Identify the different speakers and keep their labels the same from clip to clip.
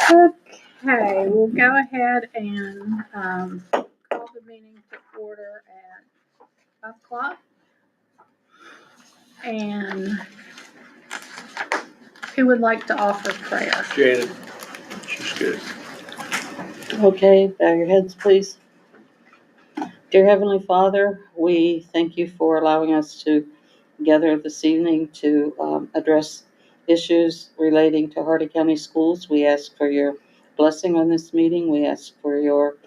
Speaker 1: Okay, we'll go ahead and call the meeting to order at 5 o'clock. And who would like to offer prayer?
Speaker 2: Janet, she's good.
Speaker 3: Okay, bow your heads, please. Dear Heavenly Father, we thank you for allowing us to gather this evening to address issues relating to Hardy County Schools. We ask for your blessing on this meeting. We ask for your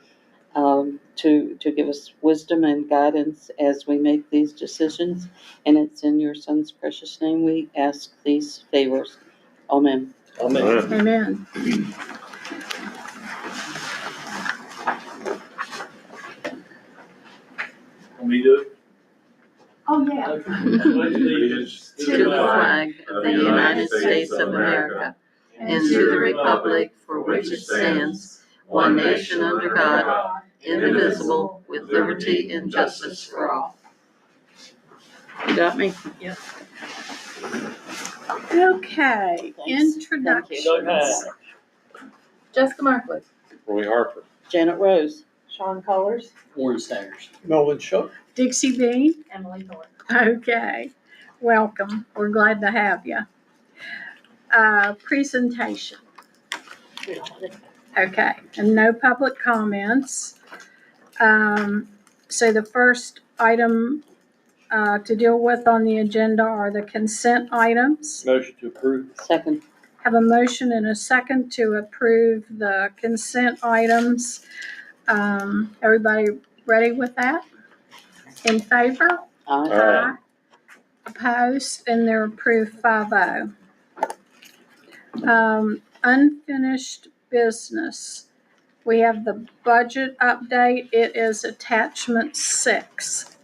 Speaker 3: to give us wisdom and guidance as we make these decisions. And it's in your Son's precious name we ask these favors. Amen.
Speaker 2: Amen.
Speaker 1: Amen.
Speaker 2: Want me to do it?
Speaker 1: Oh, yeah.
Speaker 2: Pledge allegiance
Speaker 3: To the flag of the United States of America and to the republic for which it stands, one nation under God, indivisible, with liberty and justice for all. You got me?
Speaker 1: Yep. Okay,
Speaker 3: Thanks.
Speaker 1: introductions.
Speaker 4: Jessica Markwood,
Speaker 2: Roy Harper.
Speaker 3: Janet Rose.
Speaker 4: Sean Colors,
Speaker 2: Warren Staggers.
Speaker 5: Melvin Shook.
Speaker 1: Dixie Bean.
Speaker 4: Emily Thorne.
Speaker 1: Okay, welcome. We're glad to have you. Presentation. Okay, and no public comments. So the first item to deal with on the agenda are the consent items.
Speaker 2: Motion to approve.
Speaker 3: Second.
Speaker 1: Have a motion and a second to approve the consent items. Everybody ready with that? In favor?
Speaker 3: Aye.
Speaker 1: Opposed? And they're approved 5-0. Unfinished business. We have the budget update. It is attachment 6.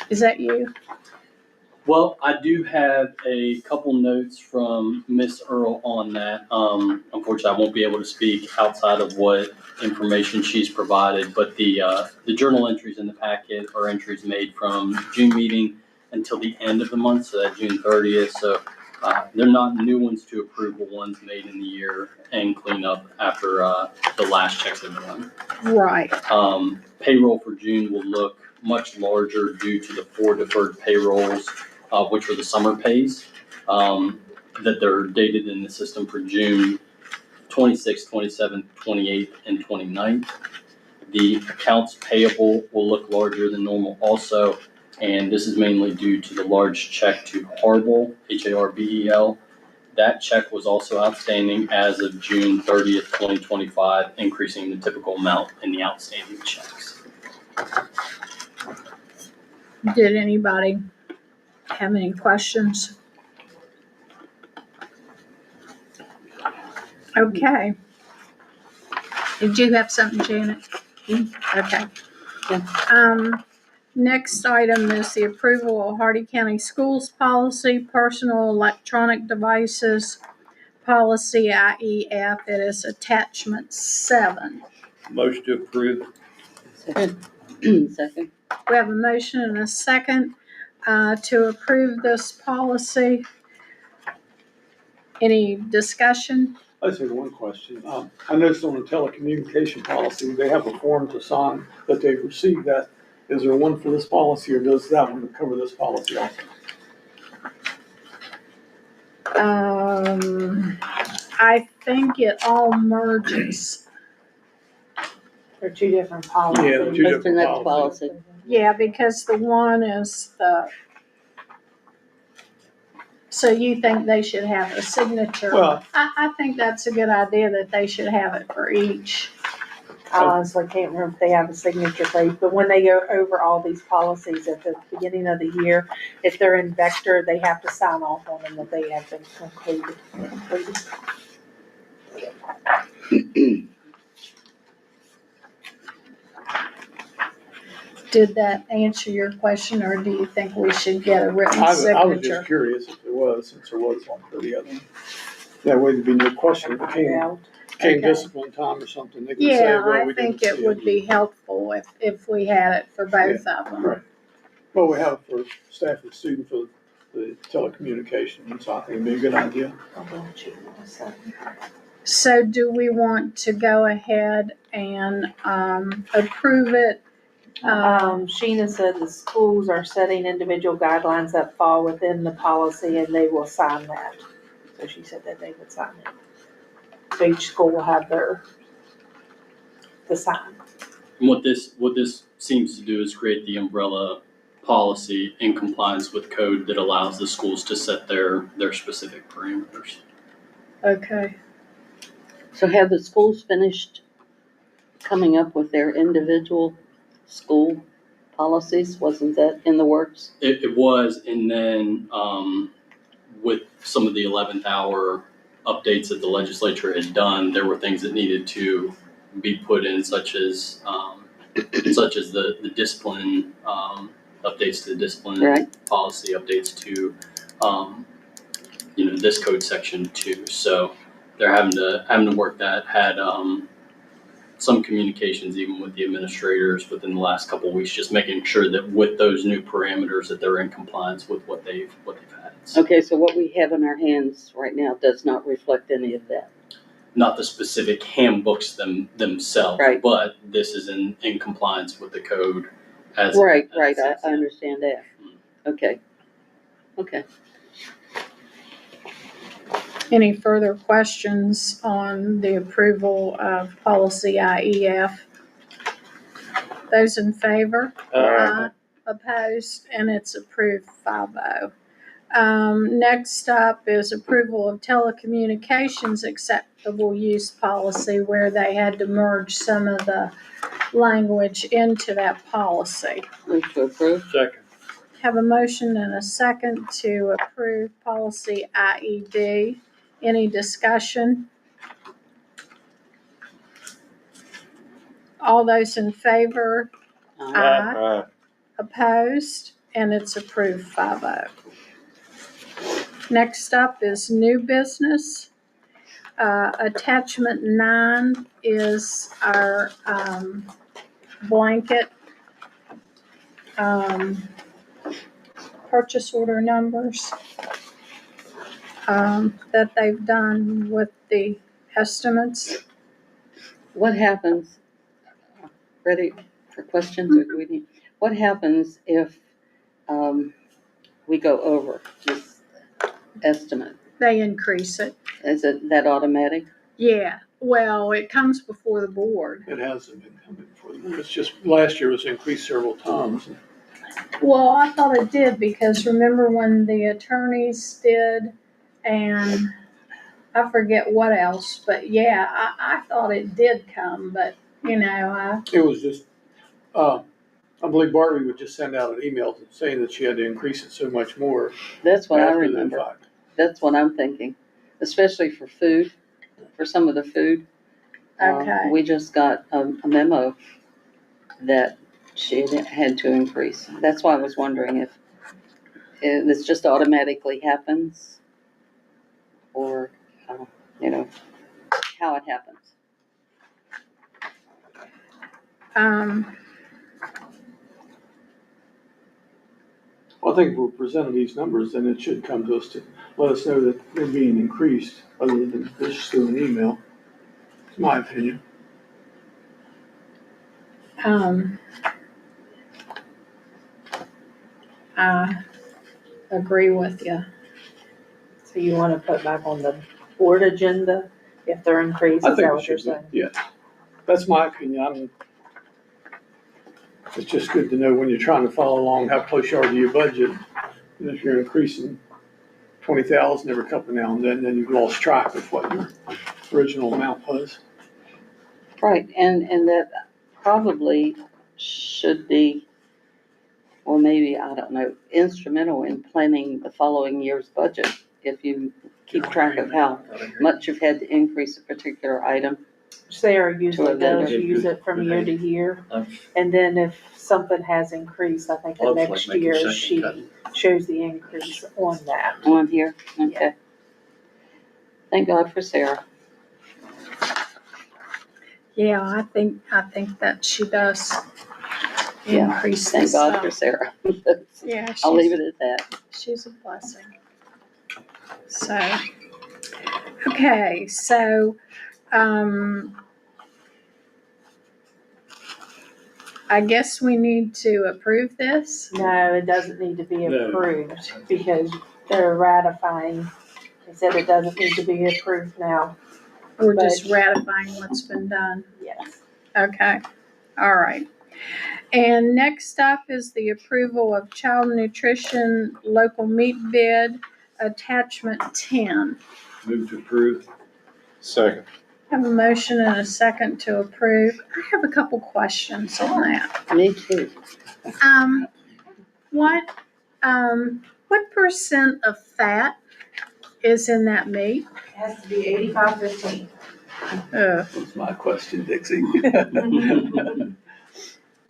Speaker 1: Is that you?
Speaker 6: Well, I do have a couple notes from Miss Earl on that. Unfortunately, I won't be able to speak outside of what information she's provided, but the journal entries in the packet are entries made from June meeting until the end of the month, so that June 30th. So they're not new ones to approve, but ones made in the year and clean up after the last checks have been run.
Speaker 1: Right.
Speaker 6: Payroll for June will look much larger due to the 4 deferred payrolls, which were the summer pays, that they're dated in the system for June 26th, 27th, 28th, and 29th. The accounts payable will look larger than normal also, and this is mainly due to the large check to Harbel, Harbel. That check was also outstanding as of June 30th, 2025, increasing the typical amount in the outstanding checks.
Speaker 1: Did anybody have any questions? Okay. Did you have something, Janet? Okay.
Speaker 3: Yeah.
Speaker 1: Next item is the approval of Hardy County Schools Policy, Personal Electronic Devices Policy, IEF. It is attachment 7.
Speaker 2: Motion to approve.
Speaker 3: Second. Second.
Speaker 1: We have a motion and a second to approve this policy. Any discussion?
Speaker 5: I just have one question. I noticed on the telecommunication policy, they have a form to sign that they've received that. Is there one for this policy or does that one cover this policy also?
Speaker 1: I think it all merges.
Speaker 4: They're two different policies.
Speaker 5: Yeah, they're two
Speaker 3: That's the
Speaker 5: different
Speaker 3: next
Speaker 5: policies.
Speaker 3: policy.
Speaker 1: Yeah, because the one is so you think they should have a signature?
Speaker 5: Well,
Speaker 1: I think that's a good idea that they should have it for each.
Speaker 4: I honestly can't remember if they have a signature page, but when they go over all these policies at the beginning of the year, if they're in Vector, they have to sign off on them that they have been completed.
Speaker 1: Did that answer your question, or do you think we should get a written
Speaker 5: I was
Speaker 1: signature?
Speaker 5: just curious if there was, since there was one for the other one. That way there'd be no question. If it came
Speaker 4: Out.
Speaker 5: came
Speaker 1: Okay.
Speaker 5: discipline time or something, they could say,
Speaker 1: Yeah,
Speaker 5: well,
Speaker 1: I
Speaker 5: we didn't
Speaker 1: think it
Speaker 5: see
Speaker 1: would be helpful if we had it for both of them.
Speaker 5: Right. Well, we have it for staff and student for the telecommunications, so I think it'd be a good idea.
Speaker 4: I'll go and check in a second.
Speaker 1: So do we want to go ahead and, approve it?
Speaker 4: Sheena said the schools are setting individual guidelines that fall within the policy and they will sign that. So she said that they would sign it. So each school will have the sign.
Speaker 6: And what this seems to do is create the umbrella policy in compliance with code that allows the schools to set their specific parameters.
Speaker 1: Okay,
Speaker 3: So have the schools finished coming up with their individual school policies? Wasn't that in the works?
Speaker 6: It was, and then with some of the 11th hour updates that the legislature had done, there were things that needed to be put in, such as the discipline updates to the discipline
Speaker 3: Right.
Speaker 6: policy, updates to this code section too. So they're having to work that. Had some communications even with the administrators within the last couple of weeks, just making sure that with those new parameters that they're in compliance with what they've had. So
Speaker 3: Okay, so what we have in our hands right now does not reflect any of that.
Speaker 6: not the specific handbooks themselves,
Speaker 3: Right.
Speaker 6: but this is in compliance with the code as
Speaker 3: Right,
Speaker 6: as it
Speaker 3: right,
Speaker 6: says.
Speaker 3: I understand that. Okay. Okay.
Speaker 1: any further questions on the approval of policy IEF? Those in favor? Opposed, and it's approved 5-0. Next up is approval of telecommunications acceptable use policy, where they had to merge some of the language into that policy.
Speaker 3: Move to approve.
Speaker 2: Second.
Speaker 1: Have a motion and a second to approve policy IED. Any discussion? All those in favor? Aye. Opposed, and it's approved 5-0. Next up is new business. Attachment 9 is our blanket purchase order numbers that they've done with the estimates.
Speaker 3: What happens, ready for questions or do we need, what happens if we go over this estimate?
Speaker 1: They increase it.
Speaker 3: Is it that automatic?
Speaker 1: Yeah, well, it comes before the board.
Speaker 5: It hasn't been coming before the board. It's just, last year was increased several times.
Speaker 1: Well, I thought it did, because remember when the attorneys did, and I forget what else, but yeah, I thought it did come, but
Speaker 5: It was just, I believe Barbie would just send out an email saying that she had to increase it so much more
Speaker 3: That's what I
Speaker 5: after the
Speaker 3: remember.
Speaker 5: fact.
Speaker 3: That's what I'm thinking, especially for food, for some of the food.
Speaker 1: Okay.
Speaker 3: We just got a memo that she had to increase. That's why I was wondering if this just automatically happens or, how it happens.
Speaker 5: Well, I think if we're presenting these numbers, then it should come to us to let us know that they're being increased, other than just through an email. It's my opinion.
Speaker 1: I agree with you.
Speaker 4: So you wanna put back on the board agenda if they're increased,
Speaker 5: I
Speaker 4: is
Speaker 5: think
Speaker 4: that
Speaker 5: it
Speaker 4: what you're
Speaker 5: should
Speaker 4: saying?
Speaker 5: be, yeah. That's my opinion. It's just good to know when you're trying to follow along how close you are to your budget. And if you're increasing 20,000 every couple now and then you've lost track of what your original amount was.
Speaker 3: Right, and that probably should be, or maybe, I don't know, instrumental in planning the following year's budget. If you keep track of how much you've had to increase a particular item.
Speaker 4: Sarah usually does
Speaker 2: vendor.
Speaker 4: use it from year to year, and then if something has increased, I think the next year she shows the increase on that.
Speaker 3: On here, okay. Thank God for Sarah.
Speaker 1: Yeah, I think that she does
Speaker 3: Yeah,
Speaker 1: increase the
Speaker 3: Thank God for
Speaker 1: stuff.
Speaker 3: Sarah.
Speaker 1: Yeah,
Speaker 3: I'll leave it at that.
Speaker 1: she's a blessing. So, okay, so, I guess we need to approve this.
Speaker 4: No, it doesn't need to be
Speaker 2: No.
Speaker 4: approved because they're ratifying. They said it doesn't need to be approved now.
Speaker 1: We're just ratifying what's been done.
Speaker 4: Yes.
Speaker 1: Okay, all right. And next up is the approval of child nutrition local meat bid, attachment 10.
Speaker 2: Move to approve. Second.
Speaker 1: Have a motion and a second to approve. I have a couple questions on that.
Speaker 3: Me too.
Speaker 1: What percent of fat is in that meat?
Speaker 4: It has to be 85-15.
Speaker 5: That's my question, Dixie.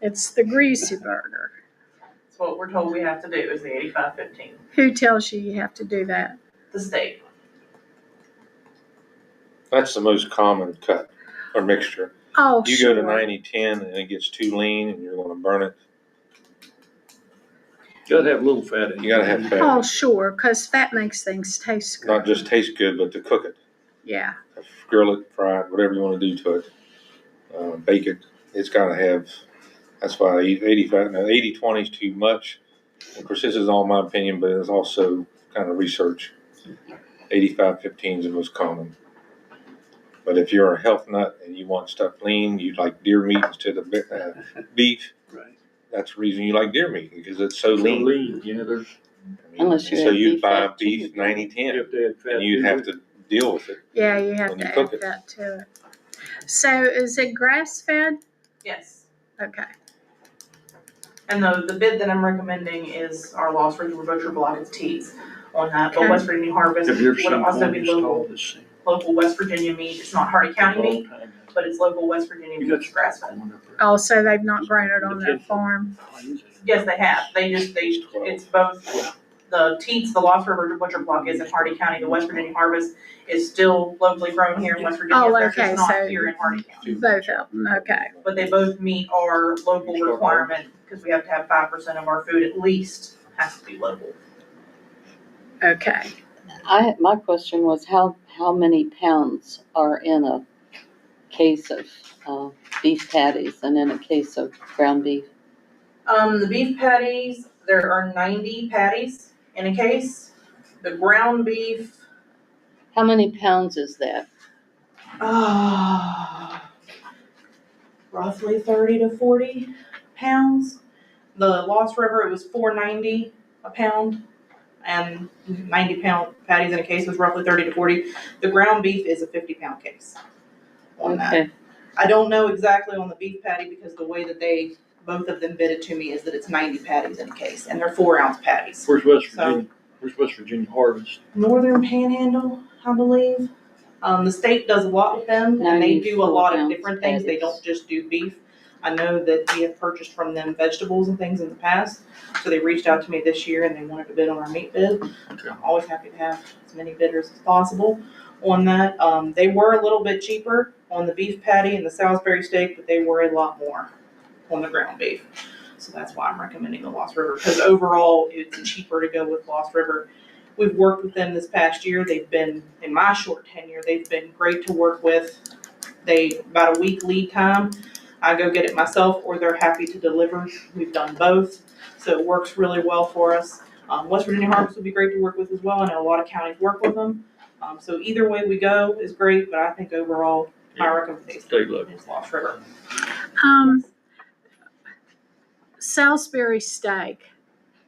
Speaker 1: It's the greasy burger.
Speaker 7: That's what we're told we have to do is the 85-15,
Speaker 1: Who tells you have to do that?
Speaker 7: the state.
Speaker 8: That's the most common cut or mixture.
Speaker 1: Oh,
Speaker 8: You
Speaker 1: sure.
Speaker 8: go to 90-10 and it gets too lean and you're gonna burn it.
Speaker 2: Gotta have a little fat in it.
Speaker 8: You gotta have
Speaker 1: Oh,
Speaker 8: fat,
Speaker 1: sure, because fat makes things taste good.
Speaker 8: not just taste good, but to cook it.
Speaker 1: Yeah,
Speaker 8: Grill it, fry it, whatever you wanna do to it. Bake it. It's gotta have, that's why I eat 85, now 80-20 is too much. Of course, this is all my opinion, but it's also kind of research. 85-15 is the most common. But if you're a health nut and you want stuff lean, you like deer meat instead of beef,
Speaker 5: Right.
Speaker 8: that's the reason you like deer meat, because it's so
Speaker 2: So
Speaker 8: lean.
Speaker 2: lean, yeah, there's,
Speaker 8: I mean,
Speaker 3: Unless you
Speaker 8: so
Speaker 3: have
Speaker 8: you'd
Speaker 3: beef
Speaker 8: buy
Speaker 3: fat,
Speaker 8: beef
Speaker 3: too.
Speaker 8: 90-10
Speaker 2: you have to add fat.
Speaker 8: and you'd have to deal with it.
Speaker 1: yeah, you have
Speaker 8: When
Speaker 1: to
Speaker 8: you
Speaker 1: add
Speaker 8: cook it.
Speaker 1: that to it. So is it grass fed?
Speaker 7: Yes.
Speaker 1: Okay,
Speaker 7: And the bid that I'm recommending is our Lost River Butcher Block, it's Teats on that, but
Speaker 1: Okay.
Speaker 7: West Virginia Harvest
Speaker 2: Have you ever
Speaker 7: would
Speaker 2: seen
Speaker 7: also
Speaker 2: corn
Speaker 7: be
Speaker 2: installed
Speaker 7: local,
Speaker 2: this thing?
Speaker 7: local West Virginia meat. It's not Hardy County meat, but it's local West Virginia meat, it's grass fed.
Speaker 1: oh, so they've not grown it on their farm?
Speaker 7: Yes, they have. It's both, the Teats, the Lost River Butcher Block is in Hardy County. The West Virginia Harvest is still locally grown here in West Virginia.
Speaker 1: Oh,
Speaker 7: They're
Speaker 1: okay,
Speaker 7: just
Speaker 1: so-
Speaker 7: not here in Hardy County.
Speaker 1: Both of them, okay.
Speaker 7: But they both meet our local requirement, because we have to have 5% of our food at least has to be local.
Speaker 1: Okay.
Speaker 3: My question was how many pounds are in a case of beef patties and in a case of ground beef?
Speaker 7: The beef patties, there are 90 patties in a case. The ground beef,
Speaker 3: How many pounds is that?
Speaker 7: roughly 30 to 40 pounds. The Lost River, it was $4.90 a pound, and 90-pound patties in a case was roughly 30 to 40. The ground beef is a 50-pound case on that.
Speaker 3: Okay,
Speaker 7: I don't know exactly on the beef patty because the way that both of them bid it to me is that it's 90 patties in a case, and they're 4-ounce patties.
Speaker 2: Where's West
Speaker 7: So-
Speaker 2: Virginia? Where's West Virginia Harvest?
Speaker 7: Northern Panhandle, I believe. The state does a lot with them, and they do a lot of
Speaker 3: 94
Speaker 7: different things. They
Speaker 3: patties.
Speaker 7: don't just do beef. I know that we have purchased from them vegetables and things in the past, so they reached out to me this year and they wanted to bid on our meat bid.
Speaker 2: Okay.
Speaker 7: I'm always happy to have as many bidders as possible on that. They were a little bit cheaper on the beef patty and the Salisbury steak, but they were a lot more on the ground beef. So that's why I'm recommending the Lost River, because overall, it's cheaper to go with Lost River. We've worked with them this past year. They've been, in my short tenure, they've been great to work with. About a week lead time. I go get it myself, or they're happy to deliver. We've done both, so it works really well for us. West Virginia Harvest would be great to work with as well. I know a lot of counties work with them. So either way we go is great, but I think overall, my recommendation
Speaker 2: State level.
Speaker 7: is Lost River.
Speaker 1: Salisbury steak.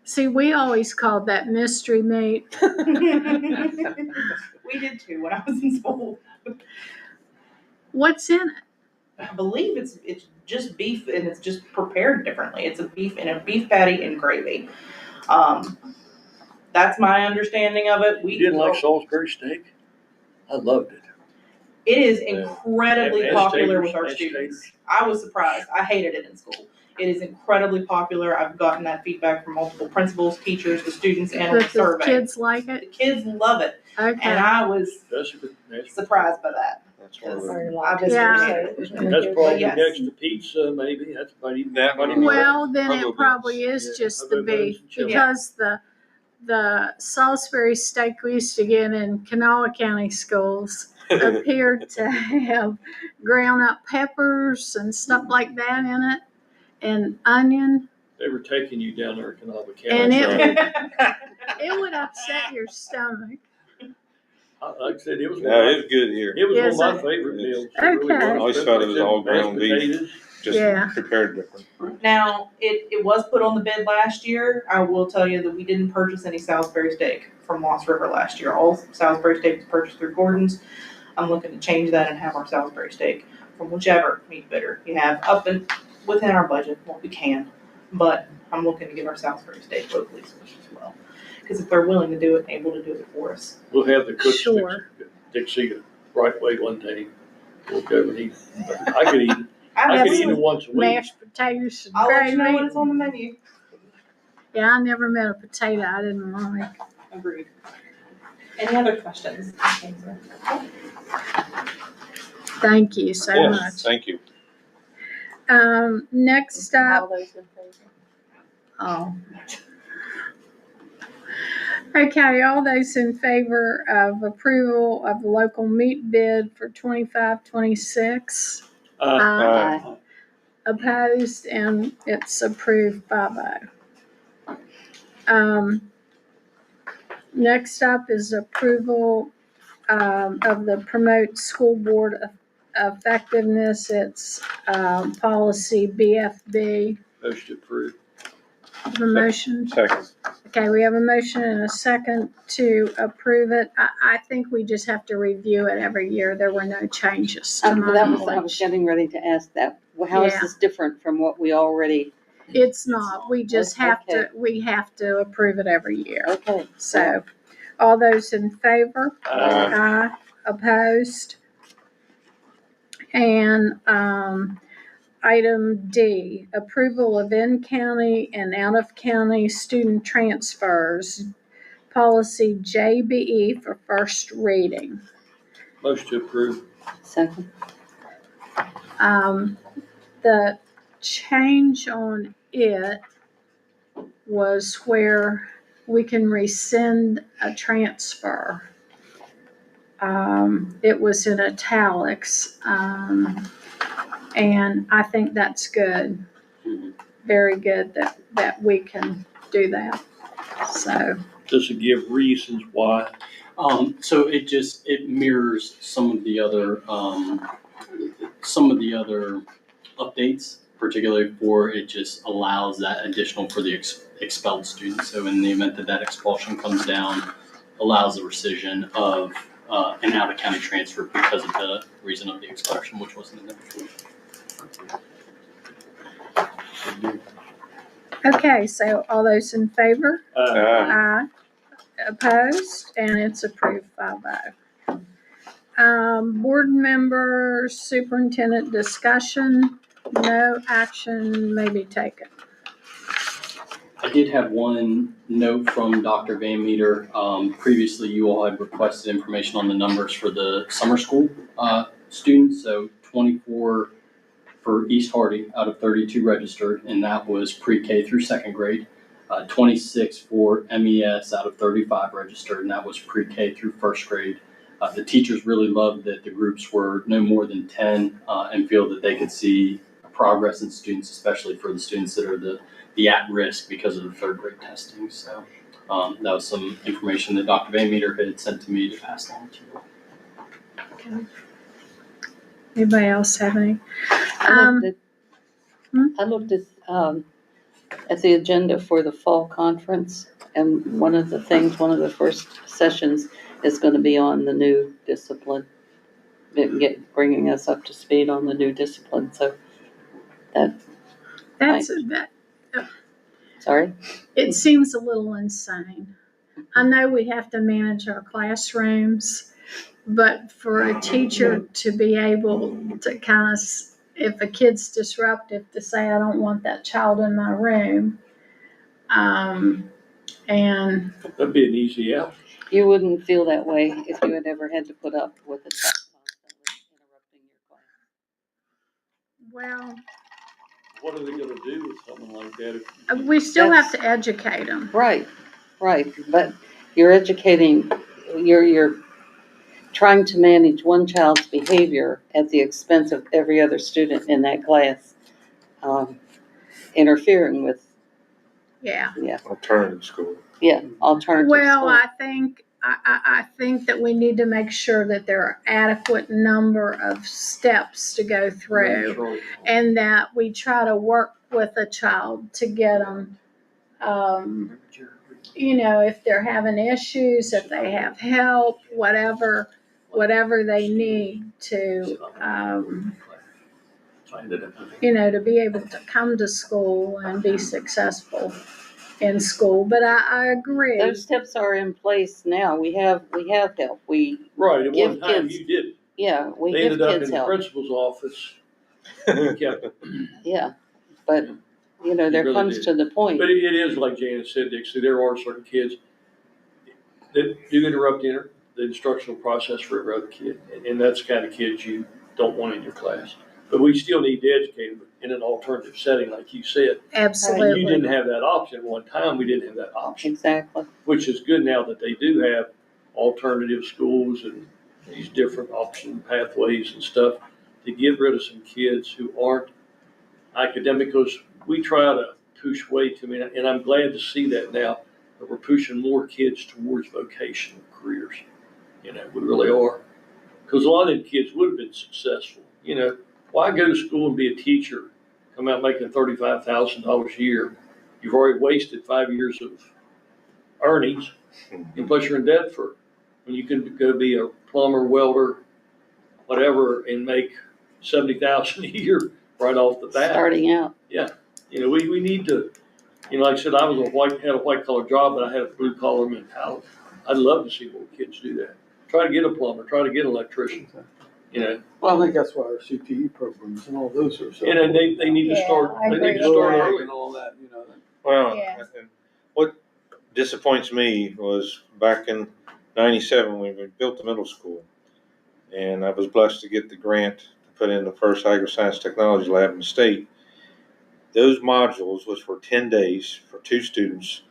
Speaker 1: See, we always called that mystery meat.
Speaker 7: We did too when I was in school.
Speaker 1: What's in it?
Speaker 7: I believe it's just beef and it's just prepared differently. It's a beef patty and gravy. That's my understanding of it.
Speaker 2: You didn't like Salisbury steak? I loved it.
Speaker 7: It is
Speaker 8: Yeah.
Speaker 7: incredibly
Speaker 2: Mashed
Speaker 7: popular
Speaker 2: taters,
Speaker 7: with our
Speaker 2: mashed
Speaker 7: students. I was surprised. I hated it in school. It is incredibly popular. I've gotten that feedback from multiple principals, teachers, the students, and on the
Speaker 1: But the
Speaker 7: survey.
Speaker 1: kids like
Speaker 7: The
Speaker 1: it?
Speaker 7: kids love it, and
Speaker 1: Okay.
Speaker 7: I was
Speaker 2: Especially with mashed.
Speaker 7: surprised by that.
Speaker 8: That's one of
Speaker 7: Because
Speaker 8: the.
Speaker 7: I just
Speaker 1: Yeah.
Speaker 7: hated it.
Speaker 2: That's probably
Speaker 7: yes.
Speaker 2: next to pizza, maybe, that's about even.
Speaker 8: That
Speaker 2: might
Speaker 8: one.
Speaker 2: even-
Speaker 1: Well, then
Speaker 8: Hobo
Speaker 1: it probably
Speaker 2: buns.
Speaker 1: is
Speaker 2: Yeah,
Speaker 1: just the
Speaker 2: hobo buns
Speaker 1: beef,
Speaker 2: and chili.
Speaker 1: because the Salisbury steak we used to get in Kanawha County schools appeared to have ground up peppers and stuff like that in it, and onion.
Speaker 2: They were taking you down there in Kanawha County.
Speaker 1: And it
Speaker 2: so,
Speaker 1: It would upset your stomach.
Speaker 2: like I said, it was.
Speaker 8: No, it's good here.
Speaker 2: It was
Speaker 1: Is
Speaker 2: one of
Speaker 1: it?
Speaker 2: my favorite meals. It
Speaker 1: Okay.
Speaker 2: really was.
Speaker 8: I always thought it was all
Speaker 2: Mashed
Speaker 8: ground beef.
Speaker 2: potatoes.
Speaker 8: Just
Speaker 1: Yeah.
Speaker 8: prepared different.
Speaker 7: Now, it was put on the bid last year. I will tell you that we didn't purchase any Salisbury steak from Lost River last year. All Salisbury steak was purchased through Gordon's. I'm looking to change that and have our Salisbury steak from whichever meat bidder you have up and within our budget, what we can. But I'm looking to get our Salisbury steak locally sourced as well. Because if they're willing to do it and able to do it for us.
Speaker 2: We'll have the cook
Speaker 1: Sure.
Speaker 2: Dixie right away one day. We'll go and eat. I could eat,
Speaker 7: I
Speaker 2: I
Speaker 7: have
Speaker 2: could eat
Speaker 7: some.
Speaker 2: it once a week.
Speaker 1: Mashed potatoes and
Speaker 7: I'll let you know when
Speaker 1: gravy.
Speaker 7: it's on the menu.
Speaker 1: Yeah, I never met a potato I didn't like.
Speaker 7: Agreed. Any other questions?
Speaker 1: Thank you so
Speaker 8: Yes,
Speaker 1: much.
Speaker 8: thank you.
Speaker 1: Next up,
Speaker 4: All those in favor?
Speaker 1: oh. Okay, all those in favor of approval of the local meat bid for 25-26?
Speaker 8: Aye.
Speaker 1: Opposed, and it's approved 5-0. Next up is approval of the promote school board effectiveness. It's policy BFB.
Speaker 2: Motion approved.
Speaker 1: The motion.
Speaker 8: Second.
Speaker 1: Okay, we have a motion and a second to approve it. I think we just have to review it every year. There were no changes to my
Speaker 3: I was
Speaker 1: knowledge.
Speaker 3: getting ready to ask that. Well, how is
Speaker 1: Yeah.
Speaker 3: this different from what we already,
Speaker 1: It's not. We just have
Speaker 3: Okay.
Speaker 1: we have to approve it every year.
Speaker 3: okay.
Speaker 1: So, all those in favor?
Speaker 8: Aye.
Speaker 1: Aye. Opposed? And, item D, approval of in-county and out-of-county student transfers, policy JBE for first reading.
Speaker 2: Motion to approve.
Speaker 3: Second.
Speaker 1: The change on it was where we can rescind a transfer. It was in italics, and I think that's good. Very good that we can do that. So,
Speaker 2: Does it give reasons why?
Speaker 6: So it mirrors some of the other updates, particularly for it just allows that additional for the expelled students. So in the event that expulsion comes down, allows the rescission of an out-of-county transfer because of the reason of the expulsion, which wasn't in there before.
Speaker 1: okay, so all those in favor?
Speaker 8: Aye.
Speaker 1: Aye. Opposed, and it's approved 5-0. Board member superintendent discussion, no action may be taken.
Speaker 6: I did have one note from Dr. Van Meter. Previously, you all had requested information on the numbers for the summer school students. So 24 for East Hardy out of 32 registered, and that was pre-K through second grade. 26 for MES out of 35 registered, and that was pre-K through first grade. The teachers really loved that the groups were no more than 10 and feel that they could see progress in students, especially for the students that are the at-risk because of the third grade testing. So that was some information that Dr. Van Meter had sent to me to pass along to you.
Speaker 1: Okay. Anybody else have any?
Speaker 3: I looked at the agenda for the fall conference, and one of the first sessions is gonna be on the new discipline. Bringing us up to speed on the new discipline, so
Speaker 1: That,
Speaker 3: sorry.
Speaker 1: it seems a little insane. I know we have to manage our classrooms, But for a teacher to be able to kind of, if a kid's disruptive, to say, I don't want that child in my room. And
Speaker 2: That'd be an easy out.
Speaker 3: You wouldn't feel that way if you had ever had to put up with a child constantly interrupting your class.
Speaker 1: well,
Speaker 2: What are they gonna do with someone like that?
Speaker 1: we still have to educate them.
Speaker 3: Right, but you're educating, you're trying to manage one child's behavior at the expense of every other student in that class, interfering with,
Speaker 1: Yeah.
Speaker 8: Alternative school.
Speaker 3: alternative
Speaker 1: Well,
Speaker 3: school.
Speaker 1: I think that we need to make sure that there are adequate number of steps to go through,
Speaker 2: Sure.
Speaker 1: and that we try to work with a child to get them, if they're having issues, if they have help, whatever they need to, to be able to come to school and be successful in school. But I agree.
Speaker 3: Those steps are in place now. We have help. We,
Speaker 2: Right, at
Speaker 3: Give
Speaker 2: one time
Speaker 3: kids-
Speaker 2: you did.
Speaker 3: we
Speaker 2: They
Speaker 3: give
Speaker 2: ended up in
Speaker 3: kids
Speaker 2: the
Speaker 3: help.
Speaker 2: principal's office. Kept it.
Speaker 3: Yeah, but,
Speaker 2: You
Speaker 3: there
Speaker 2: really
Speaker 3: comes
Speaker 2: did.
Speaker 3: to the point.
Speaker 2: But it is like Janet said, Dixie, there are certain kids that do interrupt the instructional process for every other kid. And that's the kind of kids you don't want in your class. But we still need to educate them in an alternative setting, like you said. And
Speaker 1: Absolutely.
Speaker 2: you didn't have that option. At one time, we didn't have that option,
Speaker 3: Exactly.
Speaker 2: which is good now that they do have alternative schools and these different option pathways and stuff to get rid of some kids who aren't academic, because we try to push way too many, and I'm glad to see that now, that we're pushing more kids towards vocational careers. We really are. Because a lot of them kids would have been successful. Why go to school and be a teacher, come out making $35,000 a year? You've already wasted 5 years of earnings, and plus you're in debt for it. When you can go be a plumber, welder, whatever, and make $70,000 a year right off the bat.
Speaker 3: Starting out.
Speaker 2: We need to, like I said, I had a white collar job, but I had a blue collar mentality. I'd love to see more kids do that. Try to get a plumber, try to get an electrician,
Speaker 5: Well, I think that's why our CTE programs and all those are so.
Speaker 2: And they need to start,
Speaker 1: I
Speaker 2: they need to
Speaker 1: agree.
Speaker 2: start
Speaker 5: Ag
Speaker 2: early.
Speaker 5: and all that,
Speaker 8: Well,
Speaker 1: Yeah.
Speaker 8: and what disappoints me was back in '97, when we built the middle school, and I was blessed to get the grant to put in the first agri-science technology lab in the state. Those modules, which were 10 days for 2 students,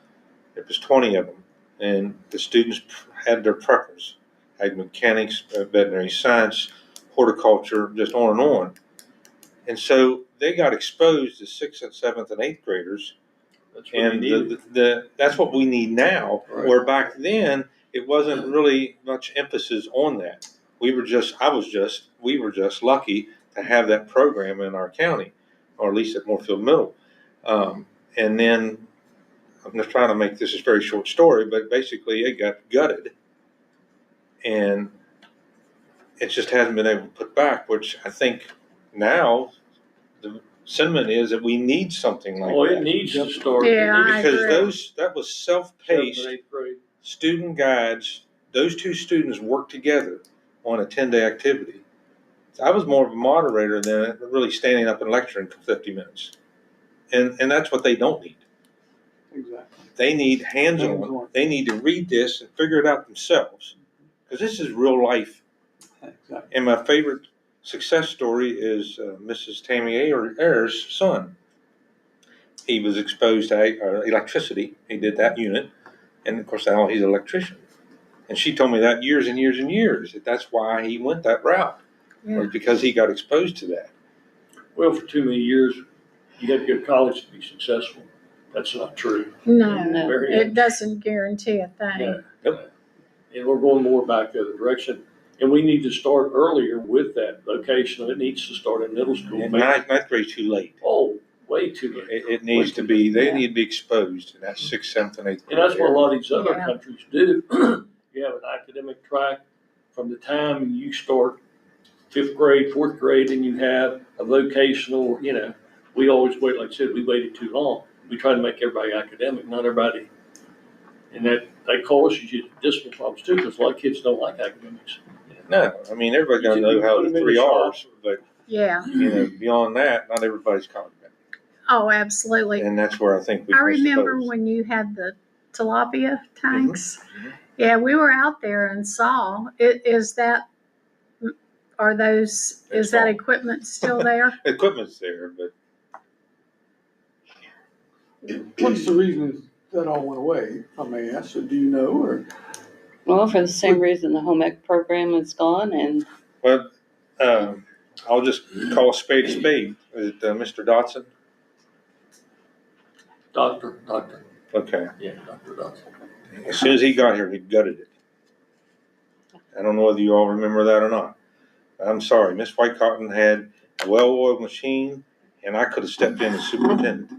Speaker 8: it was 20 of them, and the students had their preference, ag mechanics, veterinary science, horticulture, just on and on. And so they got exposed to 6th and 7th and 8th graders.
Speaker 2: That's what you
Speaker 8: And
Speaker 2: need.
Speaker 8: that's what we need now,
Speaker 2: Right.
Speaker 8: where back then, it wasn't really much emphasis on that. We were just lucky to have that program in our county, or at least at Moorfield Middle. And then, I'm just trying to make this a very short story, but basically it got gutted. And it just hasn't been able to put back, which I think now the sentiment is that we need something like that.
Speaker 2: It needs to start.
Speaker 1: Yeah, I
Speaker 8: Because
Speaker 1: agree.
Speaker 8: that was
Speaker 2: 7th
Speaker 8: self-paced
Speaker 2: and 8th grade.
Speaker 8: student guides. Those 2 students worked together on a 10-day activity. So I was more of a moderator than really standing up and lecturing for 50 minutes. And that's what they don't need.
Speaker 5: Exactly.
Speaker 8: They need hands-on.
Speaker 5: Hands-on.
Speaker 8: They need to read this and figure it out themselves. Because this is real life.
Speaker 5: Exactly.
Speaker 8: And my favorite success story is Mrs. Tammy Ayer's son. He was exposed to electricity. He did that unit. And of course, now he's an electrician. And she told me that years and years and years, that's why he went that route.
Speaker 1: Yeah.
Speaker 8: Was because he got exposed to that.
Speaker 2: Well, for too many years, you had to go to college to be successful. That's not true.
Speaker 1: No,
Speaker 2: Very
Speaker 1: it doesn't guarantee a thing.
Speaker 2: Yeah. And we're going more back the other direction. And we need to start earlier with that vocational. It needs to start in middle school.
Speaker 8: And ninth grade's too late.
Speaker 2: Oh, way too late.
Speaker 8: It needs to be, they need to be exposed in that 6th, 7th, and 8th grade.
Speaker 2: And that's what a lot of these other
Speaker 1: Yeah.
Speaker 2: countries do. You have an academic track from the time you start 5th grade, 4th grade, and you have a vocational, we always wait, like I said, we waited too long. We try to make everybody academic, not everybody And that causes you discipline problems too, because a lot of kids don't like academics.
Speaker 8: No, I mean, everybody's gotta know how the 3 Rs, but,
Speaker 1: Yeah.
Speaker 8: you know, beyond that, not everybody's confident.
Speaker 1: Oh, absolutely.
Speaker 8: And that's where I think we
Speaker 1: I
Speaker 8: missed the
Speaker 1: remember
Speaker 8: boat.
Speaker 1: when you had the tilapia tanks.
Speaker 8: Mhm.
Speaker 1: Yeah, we were out there and saw. Is that
Speaker 8: It's
Speaker 1: that
Speaker 8: all-
Speaker 1: equipment still there?
Speaker 8: Equipment's there, but
Speaker 5: What's the reason that all went away, if I may ask, or do you know, or?
Speaker 3: Well, for the same reason the home ec program is gone and
Speaker 8: Well, I'll just call a spade. Is it Mr. Dotson?
Speaker 2: Doctor,
Speaker 8: Okay.
Speaker 2: yeah, Dr. Dodson.
Speaker 8: As soon as he got here, he gutted it. I don't know whether you all remember that or not. I'm sorry, Miss White Cotton had a well-oiled machine, and I could have stepped in as superintendent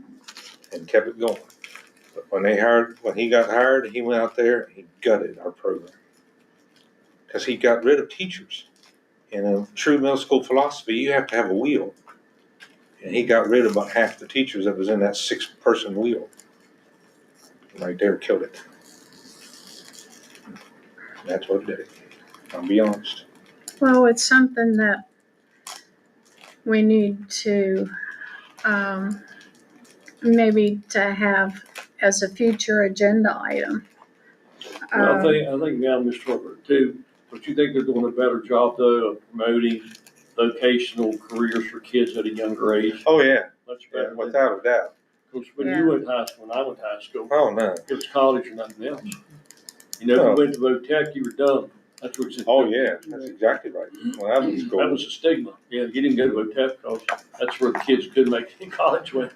Speaker 8: and kept it going. But when he got hired, he went out there and he gutted our program. Because he got rid of teachers. In a true middle school philosophy, you have to have a wheel. And he got rid of about half the teachers that was in that 6-person wheel. Right there, killed it. That's what did it. I'll be honest.
Speaker 1: Well, it's something that we need to maybe to have as a future agenda item.
Speaker 2: Well, I think now, Mr. Herbert, too, but you think they're doing a better job though of promoting vocational careers for kids at a younger age?
Speaker 8: Oh, yeah.
Speaker 2: Much
Speaker 8: Yeah,
Speaker 2: better.
Speaker 8: without a doubt.
Speaker 2: Because when
Speaker 1: Yeah.
Speaker 2: you went to high school, when I went to high school,
Speaker 8: Oh, no.
Speaker 2: it was college or nothing else. You know, if
Speaker 8: No.
Speaker 2: you went to VOTech, you were done. That's what it said.
Speaker 8: Oh, yeah, that's exactly right. When I was in school.
Speaker 2: That was a stigma. Yeah, you didn't go to VOTech because that's where the kids couldn't make it in college with.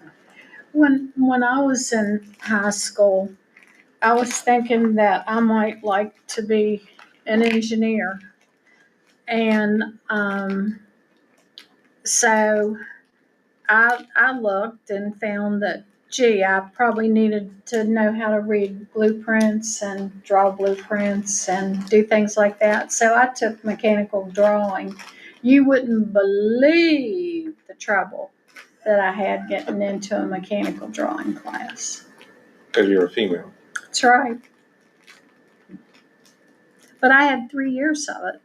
Speaker 1: When I was in high school, I was thinking that I might like to be an engineer. And so I looked and found that, gee, I probably needed to know how to read blueprints and draw blueprints and do things like that. So I took mechanical drawing. You wouldn't believe the trouble that I had getting into a mechanical drawing class.
Speaker 8: Because you're a female.
Speaker 1: That's right. But I had 3 years of it.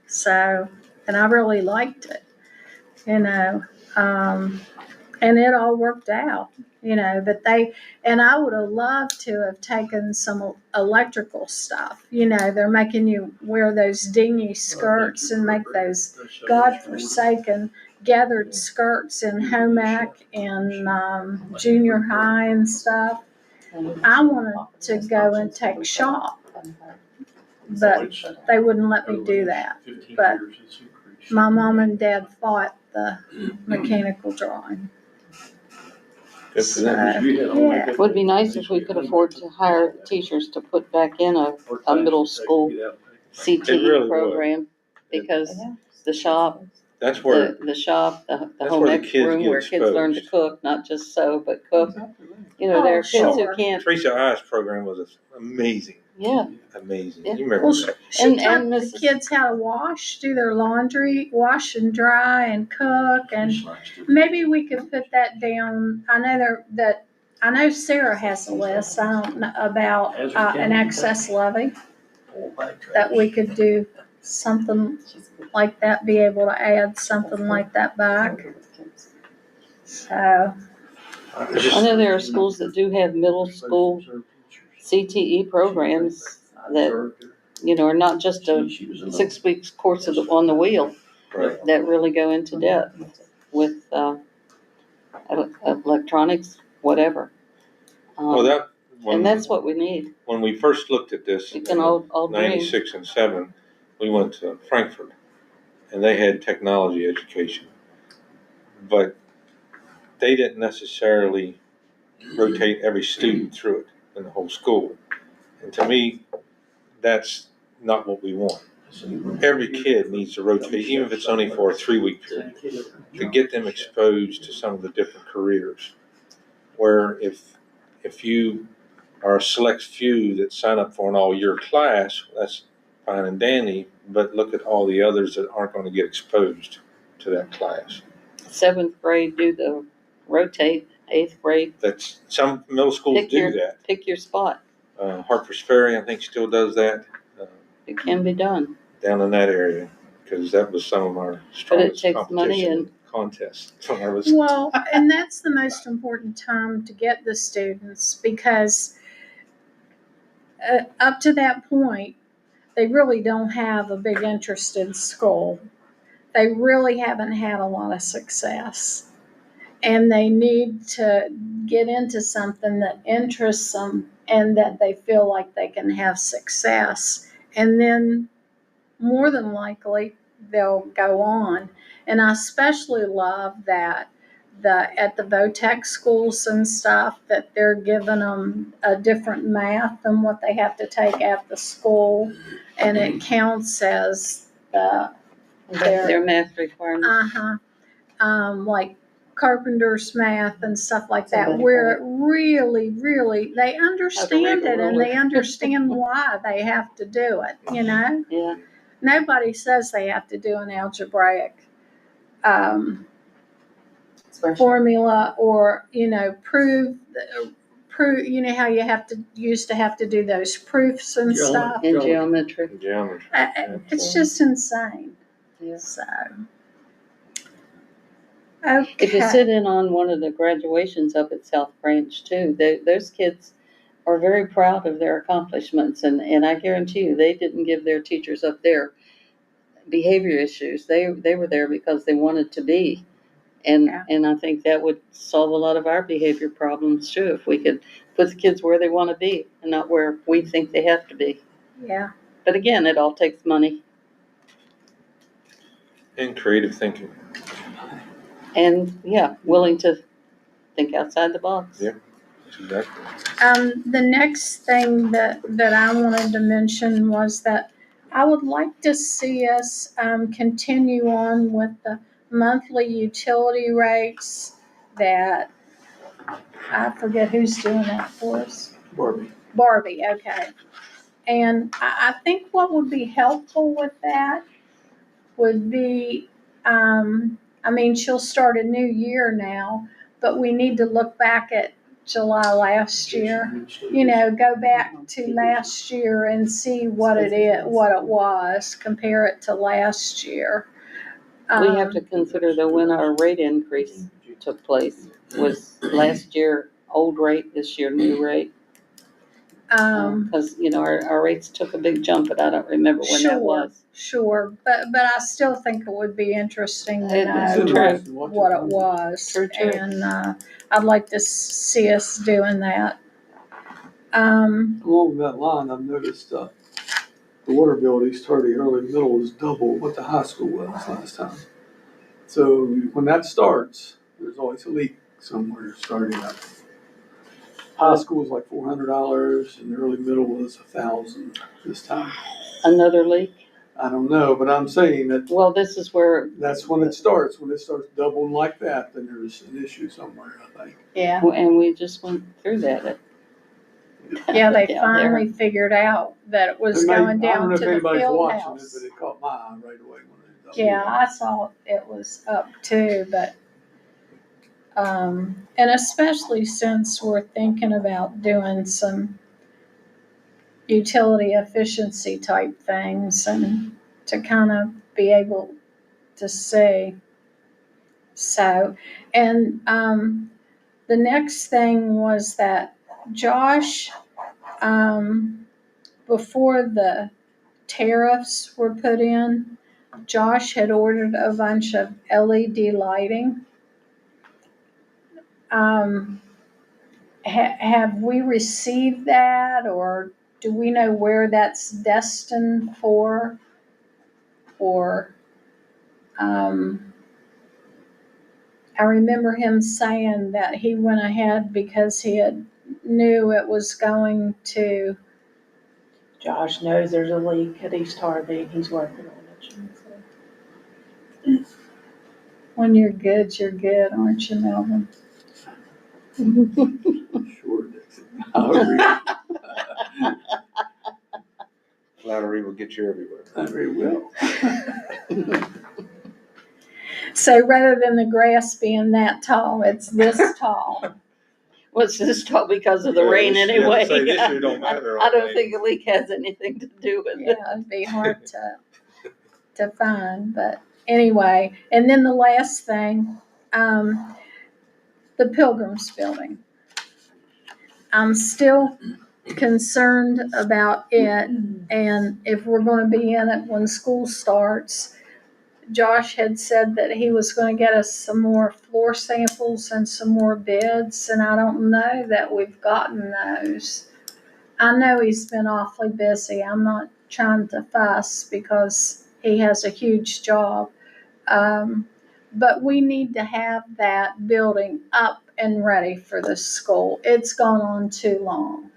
Speaker 1: So, and I really liked it, you know, and it all worked out, you know, but and I would have loved to have taken some electrical stuff, you know, they're making you wear those dingy skirts and make those godforsaken gathered skirts in home ec and junior high and stuff. I wanted to go and take shop, but they wouldn't let me do that.
Speaker 2: 15
Speaker 1: But
Speaker 2: years, it's increased.
Speaker 1: my mom and dad fought the mechanical drawing.
Speaker 8: Good for them.
Speaker 2: You had all
Speaker 1: Yeah.
Speaker 2: that-
Speaker 3: it would be nice if we could afford to hire teachers to put back in a middle school
Speaker 8: It
Speaker 3: CTE
Speaker 8: really would.
Speaker 3: program. Because the shop,
Speaker 8: That's where,
Speaker 3: the shop, the
Speaker 8: That's
Speaker 3: home
Speaker 8: where the
Speaker 3: ec
Speaker 8: kids
Speaker 3: room
Speaker 8: get
Speaker 3: where kids learn to
Speaker 8: exposed.
Speaker 3: cook, not just sew, but cook. You know, there
Speaker 1: Oh,
Speaker 3: are kids who
Speaker 1: sure.
Speaker 3: can't,
Speaker 8: Teresa I's program was amazing,
Speaker 3: yeah.
Speaker 8: amazing.
Speaker 3: Yeah.
Speaker 8: You remember
Speaker 1: Well,
Speaker 8: that?
Speaker 1: she
Speaker 3: And
Speaker 1: taught the
Speaker 3: Mrs.
Speaker 1: kids how to wash, do their laundry, wash and dry and cook, and maybe we could put that down. I know Sarah has a list, I don't know, about an excess levy, that we could do something like that, be able to add something like that back. So,
Speaker 3: I know there are schools that do have middle school CTE programs that, you know, are not just a 6 weeks course on the wheel,
Speaker 8: Right.
Speaker 3: that really go into depth with electronics, whatever.
Speaker 8: Well, that,
Speaker 3: And that's what we need.
Speaker 8: when we first looked at this,
Speaker 3: You can all dream.
Speaker 8: 96 and 7, we went to Frankfurt, and they had technology education. But they didn't necessarily rotate every student through it in the whole school. And to me, that's not what we want. Every kid needs to rotate, even if it's only for a 3-week period, to get them exposed to some of the different careers. Where if you are a select few that sign up for an all-year class, that's fine and dandy, but look at all the others that aren't going to get exposed to that class.
Speaker 3: 7th grade do the rotate, 8th grade,
Speaker 8: That's, some middle schools
Speaker 3: Pick
Speaker 8: do
Speaker 3: your-
Speaker 8: that.
Speaker 3: pick your spot.
Speaker 8: Harper's Ferry, I think, still does that
Speaker 3: It can be done.
Speaker 8: down in that area, because that was some of our strongest
Speaker 3: takes money
Speaker 8: competition
Speaker 3: and-
Speaker 8: contests. When I was,
Speaker 1: Well, and that's the most important time to get the students, because up to that point, they really don't have a big interest in school. They really haven't had a lot of success. And they need to get into something that interests them and that they feel like they can have success. And then more than likely, they'll go on. And I especially love that at the VOTEC schools and stuff, that they're giving them a different math than what they have to take at the school, and it counts as
Speaker 3: Their math requirements.
Speaker 1: like carpenter's math and stuff like that,
Speaker 3: Somebody
Speaker 1: where it really they understand
Speaker 3: a
Speaker 1: it and they
Speaker 3: ruler.
Speaker 1: understand why they have to do it.
Speaker 3: Yeah,
Speaker 1: Nobody says they have to do an algebraic formula, or prove, how you used to have to do those proofs and
Speaker 2: Yeah.
Speaker 1: stuff.
Speaker 3: in geometry.
Speaker 8: geometry.
Speaker 1: It's just insane.
Speaker 3: Yeah.
Speaker 1: So okay.
Speaker 3: If you sit in on one of the graduations up at South Branch too, those kids are very proud of their accomplishments, and I guarantee you, they didn't give their teachers up there behavior issues. They were there because they wanted to be. And
Speaker 1: Yeah.
Speaker 3: and I think that would solve a lot of our behavior problems too, if we could put the kids where they want to be and not where we think they have to be.
Speaker 1: Yeah.
Speaker 3: But again, it all takes money
Speaker 8: And creative thinking.
Speaker 3: and, willing to think outside the box.
Speaker 8: Yeah. Exactly.
Speaker 1: The next thing that I wanted to mention was that I would like to see us continue on with the monthly utility rates that, I forget who's doing that for us. Barbie, okay. And I think what would be helpful with that would be, she'll start a new year now, but we need to look back at July last year. Go back to last year and see what it was, compare it to last year.
Speaker 3: We have to consider though, when our rate increase took place, was last year old rate, this year new rate? Because, our rates took a big jump, but I don't remember when that was.
Speaker 1: Sure, but I still think it would be interesting to
Speaker 3: It's
Speaker 1: know
Speaker 3: true.
Speaker 1: what it was.
Speaker 3: True.
Speaker 1: And I'd like to see us doing that.
Speaker 5: Along that line, I've noticed, the water bill at East Hardy early middle was double what the high school was last time. So when that starts, there's always a leak somewhere starting up. High school was like $400 and the early middle was $1,000 this time.
Speaker 3: Another leak?
Speaker 5: I don't know, but I'm saying that
Speaker 3: Well, this is where,
Speaker 5: that's when it starts. When it starts doubling like that, then there's an issue somewhere, I think.
Speaker 1: Yeah.
Speaker 3: and we just went through that.
Speaker 1: Yeah, they
Speaker 3: down there.
Speaker 1: finally figured out that it was
Speaker 5: It may-
Speaker 1: going down to the
Speaker 5: I don't know if anybody's
Speaker 1: field
Speaker 5: watching it,
Speaker 1: house.
Speaker 5: but it caught my eye right away when it doubled.
Speaker 1: Yeah, I saw it was up too, but, and especially since we're thinking about doing some utility efficiency type things, and to kind of be able to see. So, and, the next thing was that Josh, before the tariffs were put in, Josh had ordered a bunch of LED lighting. Have we received that, or do we know where that's destined for? Or, I remember him saying that he went ahead because he knew it was going to.
Speaker 4: Josh knows there's a leak at East Harvey, and he's working on it. So.
Speaker 1: When you're good, aren't you, Melvin?
Speaker 5: Sure, Dixie. I'll agree.
Speaker 8: Flattery will get you everywhere.
Speaker 5: I very will.
Speaker 1: So rather than the grass being that tall, it's this tall.
Speaker 3: Was this all because of the
Speaker 8: Yeah,
Speaker 3: rain
Speaker 8: this- yeah,
Speaker 3: anyway?
Speaker 8: say this year don't matter
Speaker 3: I
Speaker 8: all
Speaker 3: don't
Speaker 8: day.
Speaker 3: think the leak has anything to do with it.
Speaker 1: Yeah, it'd be hard to find, but anyway. And then the last thing, the Pilgrims building. I'm still concerned about it, and if we're gonna be in it when school starts. Josh had said that he was gonna get us some more floor samples and some more bids, and I don't know that we've gotten those. I know he's been awfully busy. I'm not trying to fuss because he has a huge job. But we need to have that building up and ready for the school. It's gone on too long.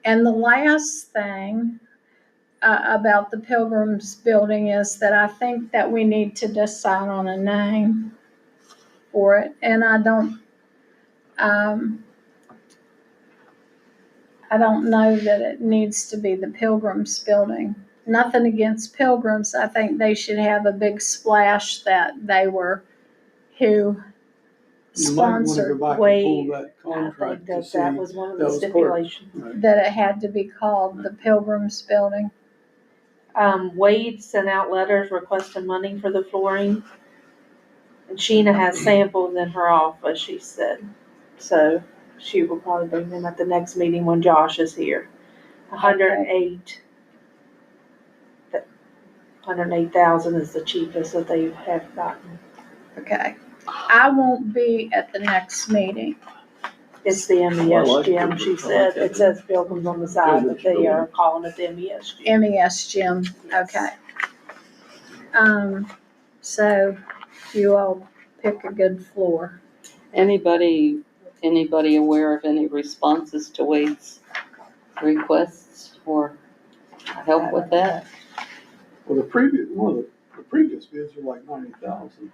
Speaker 1: And the last thing about the Pilgrims building is that I think that we need to decide on a name for it. And I don't know that it needs to be the Pilgrims building. Nothing against Pilgrims. I think they should have a big splash that they were who
Speaker 5: You might wanna
Speaker 1: sponsored,
Speaker 5: go back and
Speaker 4: Wait,
Speaker 5: pull that
Speaker 4: I
Speaker 5: contract
Speaker 4: think
Speaker 5: to see.
Speaker 4: that was one of
Speaker 5: that
Speaker 4: the
Speaker 5: was part-
Speaker 4: stipulations.
Speaker 5: Right.
Speaker 1: that it had to be called the Pilgrims building.
Speaker 4: Wade sent out letters requesting money for the flooring. And Sheena has samples in her office, she said. So she will probably bring them at the next meeting when Josh is here. 108,000 is the cheapest that they have gotten.
Speaker 1: Okay. I won't be at the next meeting.
Speaker 4: It's the
Speaker 2: I
Speaker 4: MES
Speaker 2: like
Speaker 4: gym,
Speaker 2: it.
Speaker 4: she said. It says Pilgrims on the side, but they are calling it the MES gym.
Speaker 1: MES gym, okay. So you all pick a good floor.
Speaker 3: Anybody aware of any responses to Wade's requests for help with that?
Speaker 5: Well, the previous bids were like 90,000.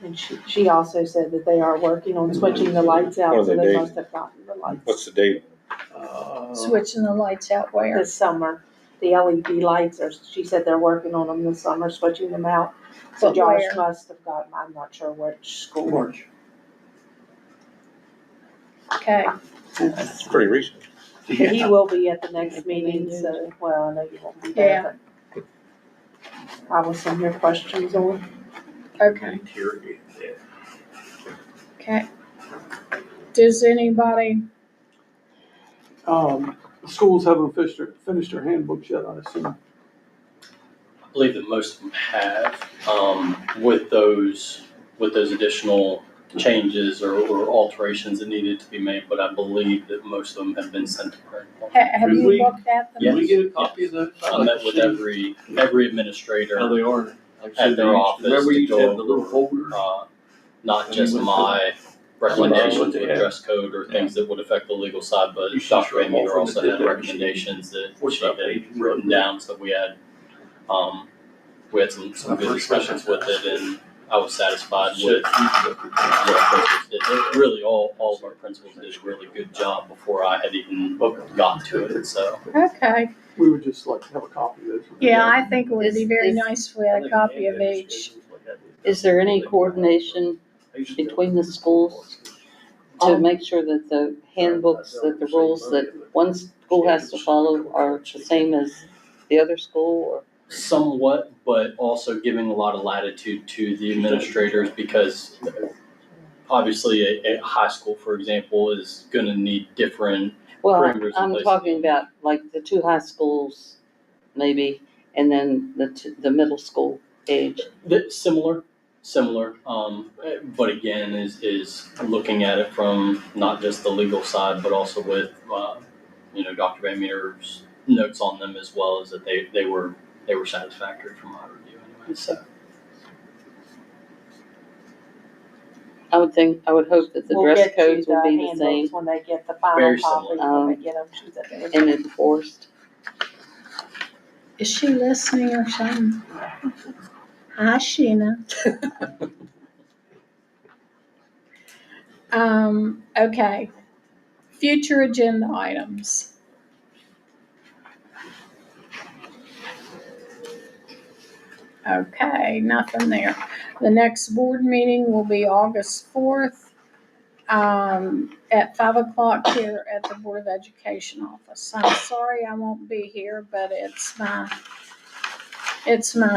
Speaker 4: And she also said that they are working on switching the lights
Speaker 8: What
Speaker 4: out,
Speaker 8: are
Speaker 4: so
Speaker 8: they
Speaker 4: they
Speaker 8: dating?
Speaker 4: must have gotten the lights
Speaker 8: What's the date?
Speaker 1: Switching the lights out where?
Speaker 4: this summer. The LED lights are, she said they're working on them this summer, switching them out. So
Speaker 1: But
Speaker 4: Josh
Speaker 1: where?
Speaker 4: must have gotten, I'm not sure which school.
Speaker 5: March.
Speaker 1: Okay,
Speaker 8: It's pretty recent.
Speaker 4: He will be at the next meeting, so, well, I know you won't be there, but I will send your questions on.
Speaker 1: okay, okay. Does anybody,
Speaker 5: The schools haven't finished their handbooks yet, I assume.
Speaker 6: I believe that most of them have, with those additional changes or alterations that needed to be made, but I believe that most of them have been sent to print.
Speaker 1: have
Speaker 2: Did
Speaker 1: you
Speaker 2: we-
Speaker 1: looked at them?
Speaker 2: Can we get a copy of those?
Speaker 6: I met with every administrator
Speaker 2: How they are. Like I
Speaker 6: at
Speaker 2: said,
Speaker 6: their
Speaker 2: they used-
Speaker 6: office
Speaker 2: Remember
Speaker 6: to
Speaker 2: you used to
Speaker 6: go
Speaker 2: have the little
Speaker 6: over,
Speaker 2: folders?
Speaker 6: not just
Speaker 2: went
Speaker 6: my
Speaker 2: what
Speaker 6: recommendations
Speaker 2: they
Speaker 6: with
Speaker 2: had.
Speaker 6: dress code or things that would affect the legal side, but
Speaker 2: You should
Speaker 6: Dr.
Speaker 2: show them
Speaker 6: Raymond
Speaker 2: all
Speaker 6: also
Speaker 2: from the
Speaker 6: had
Speaker 2: different
Speaker 6: recommendations that
Speaker 2: What's
Speaker 6: she
Speaker 2: that
Speaker 6: had
Speaker 2: page?
Speaker 6: written down, so we had some good discussions with it, and I was satisfied with what our principals did. Really, all of our principals did a really good job before I had even gotten to it, so.
Speaker 1: Okay,
Speaker 5: We would just like to have a copy of those.
Speaker 1: yeah, I think it would be very
Speaker 3: Is-
Speaker 1: nice if we had a copy of each.
Speaker 3: Is there any coordination between the schools to make sure that the handbooks, that the rules that one school has to follow are the same as the other school, or?
Speaker 6: Somewhat, but also giving a lot of latitude to the administrators, because obviously a high school, for example, is gonna need different
Speaker 3: Well,
Speaker 6: parameters in
Speaker 3: I'm
Speaker 6: place.
Speaker 3: talking about like the two high schools, maybe, and then the middle school age.
Speaker 6: Similar, but again, is looking at it from not just the legal side, but also with, Dr. Van Meter's notes on them, as well as that they were satisfactory from my review anyway, so.
Speaker 3: I would hope that the
Speaker 4: We'll
Speaker 3: dress
Speaker 4: get you
Speaker 3: codes will be the
Speaker 4: handbooks
Speaker 3: same
Speaker 4: when they get the final
Speaker 6: Very
Speaker 4: copy,
Speaker 6: similar.
Speaker 4: when they get them, she said they would.
Speaker 3: and enforced.
Speaker 1: Is she listening or something? Hi, Sheena. Okay. Future agenda items. Okay, nothing there. The next board meeting will be August 4th. at 5 o'clock here at the Board of Education office. I'm sorry I won't be here, but it's my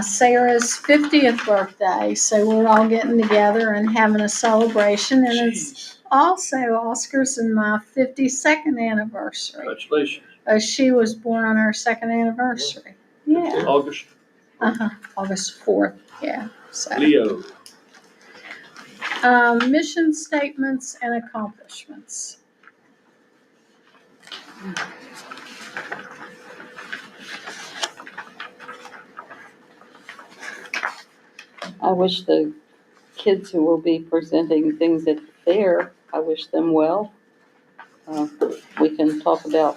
Speaker 1: Sarah's 50th birthday, so we're all getting together and having a celebration, and it's
Speaker 5: Jeez.
Speaker 1: also Oscar's and my 52nd anniversary.
Speaker 2: Congratulations.
Speaker 1: She was born on her second anniversary. Yeah.
Speaker 2: August.
Speaker 1: August 4th. Yeah. So,
Speaker 2: Leo.
Speaker 1: mission statements and accomplishments.
Speaker 3: I wish the kids who will be presenting things at the fair, I wish them well. We can talk about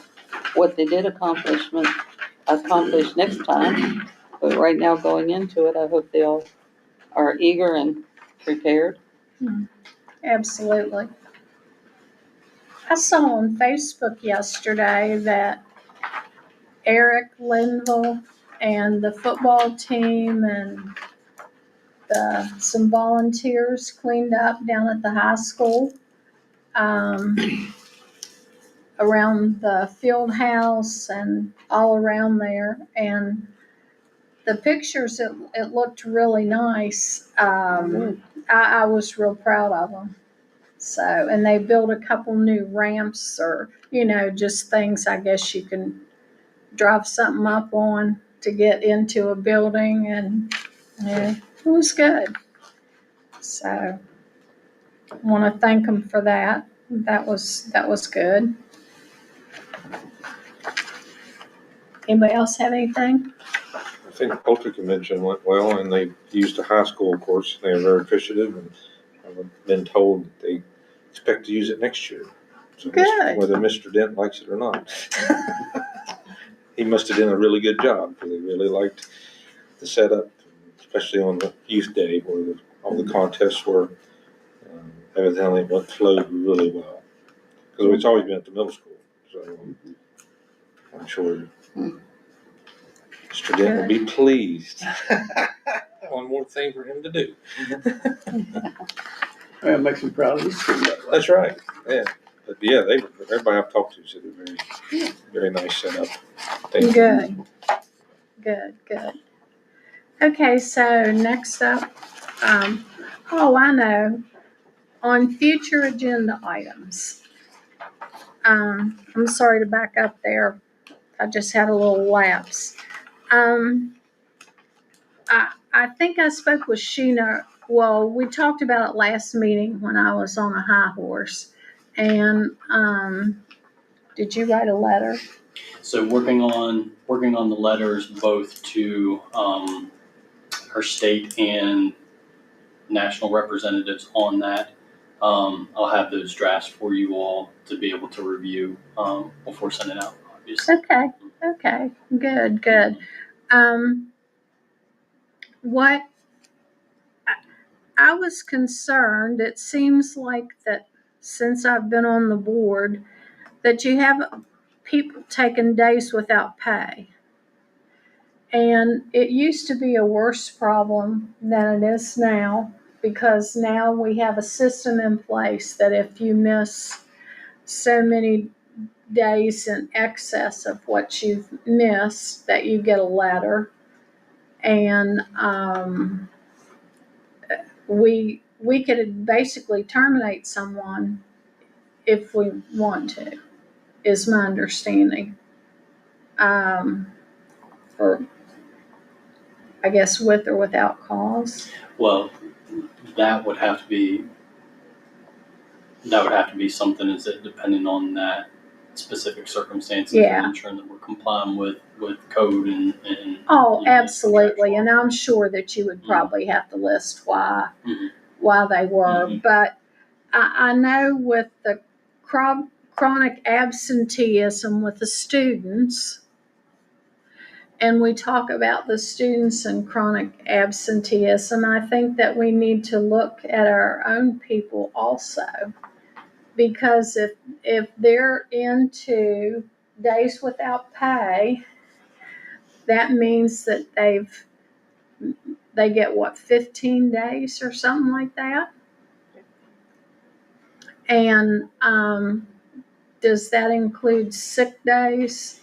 Speaker 3: what they did accomplish next time, but right now going into it, I hope they all are eager and prepared.
Speaker 1: Absolutely. I saw on Facebook yesterday that Eric Linville and the football team and some volunteers cleaned up down at the high school, around the field house and all around there. And the pictures, it looked really nice. I was real proud of them. So, and they built a couple new ramps, or, just things I guess you can drive something up on to get into a building, and yeah, it was good. So, I want to thank them for that. That was good. Anybody else have anything?
Speaker 8: I think the poultry convention went well, and they used the high school, of course. They were very appreciative, and I've been told that they expect to use it next year. So
Speaker 1: Good.
Speaker 8: whether Mr. Dent likes it or not. He must have done a really good job, because they really liked the setup, especially on the youth day where all the contests were. Evidently it flowed really well, because it's always been at the middle school, so I'm sure Mr. Dent will be pleased. One more thing for him to do.
Speaker 5: That makes me proud of the school.
Speaker 8: That's right, yeah. But yeah, everybody I've talked to said they're very, very nice setup. Thank you.
Speaker 1: Good. Okay, so next up, I know, on future agenda items. I'm sorry to back up there. I just had a little lapse. I think I spoke with Sheena. Well, we talked about it last meeting when I was on a high horse. And did you write a letter?
Speaker 6: So working on the letters both to her state and national representatives on that. I'll have those drafts for you all to be able to review before sending out, obviously.
Speaker 1: Okay, good. What I was concerned, it seems like that since I've been on the board, that you have people taking days without pay. And it used to be a worse problem than it is now, because now we have a system in place that if you miss so many days in excess of what you've missed, that you get a letter. And we could basically terminate someone if we want to, is my understanding. For, I guess, with or without cause.
Speaker 6: Well, that would have to be something, is it depending on that specific circumstances,
Speaker 1: Yeah.
Speaker 6: and ensuring that we're complying with code and
Speaker 1: Oh,
Speaker 6: you know,
Speaker 1: absolutely, and
Speaker 6: contractual.
Speaker 1: I'm sure that you would probably have to list why
Speaker 6: Mhm.
Speaker 1: they were.
Speaker 6: Mhm.
Speaker 1: But I know with the chronic absenteeism with the students, and we talk about the students and chronic absenteeism, I think that we need to look at our own people also. Because if they're into days without pay, that means that they get 15 days or something like that. And, does that include sick days?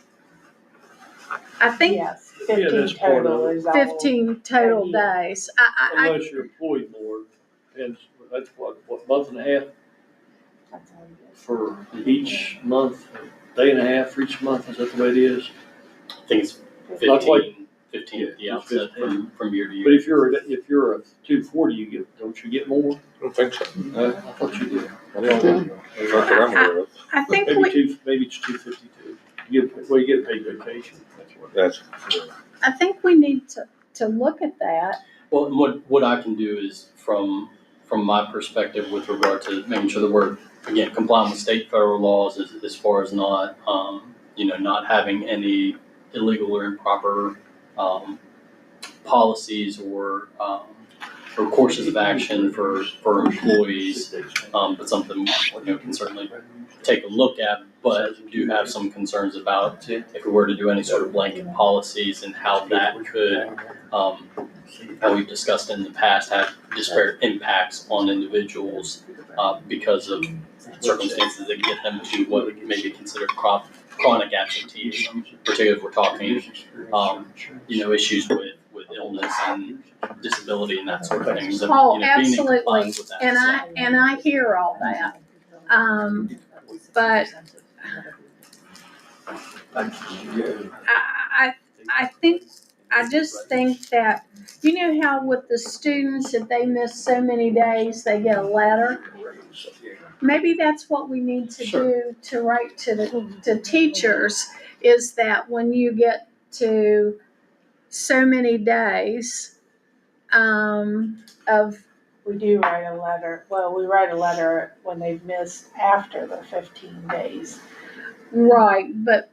Speaker 1: I think
Speaker 4: Yes,
Speaker 2: Yeah,
Speaker 4: 15
Speaker 2: that's part
Speaker 4: total
Speaker 2: of it.
Speaker 4: is all.
Speaker 1: 15 total
Speaker 4: Yeah.
Speaker 1: days. I
Speaker 2: Unless you're employed more, depends, that's what, month and a half
Speaker 4: That's all you get.
Speaker 2: for each month, day and a half for each month, is that the way it is?
Speaker 6: I think it's
Speaker 2: Not quite.
Speaker 6: 15 at the
Speaker 2: Yeah,
Speaker 6: outset
Speaker 2: 15.
Speaker 6: from year to
Speaker 2: But
Speaker 6: year.
Speaker 2: if you're a 240, don't you get more?
Speaker 8: I don't think so.
Speaker 2: I thought you did.
Speaker 8: I didn't think so. Not that I'm aware of.
Speaker 1: I think
Speaker 2: Maybe it's 252. You get paid vacation, that's what.
Speaker 8: That's,
Speaker 1: I think we need to look at that.
Speaker 6: Well, and what I can do is from my perspective with regard to making sure that we're, again, complying with state, federal laws as far as not, not having any illegal or improper, policies or courses of action for employees, but something, can certainly take a look at, but do have some concerns about if we were to do any sort of blanket policies and how that could, how we've discussed in the past, have disparate impacts on individuals because of circumstances that get them to what may be considered chronic absenteeism, particularly if we're talking, issues with illness and disability and that sort of thing. So,
Speaker 1: Oh,
Speaker 6: being in
Speaker 1: absolutely.
Speaker 6: compliance with that.
Speaker 1: And I hear all that. But I just think that, how with the students, if they miss so many days, they get a letter. Maybe that's what we need to do to write to teachers, is that when you get to so many days, of,
Speaker 4: We do write a letter, we write a letter when they've missed after the 15 days.
Speaker 1: right, but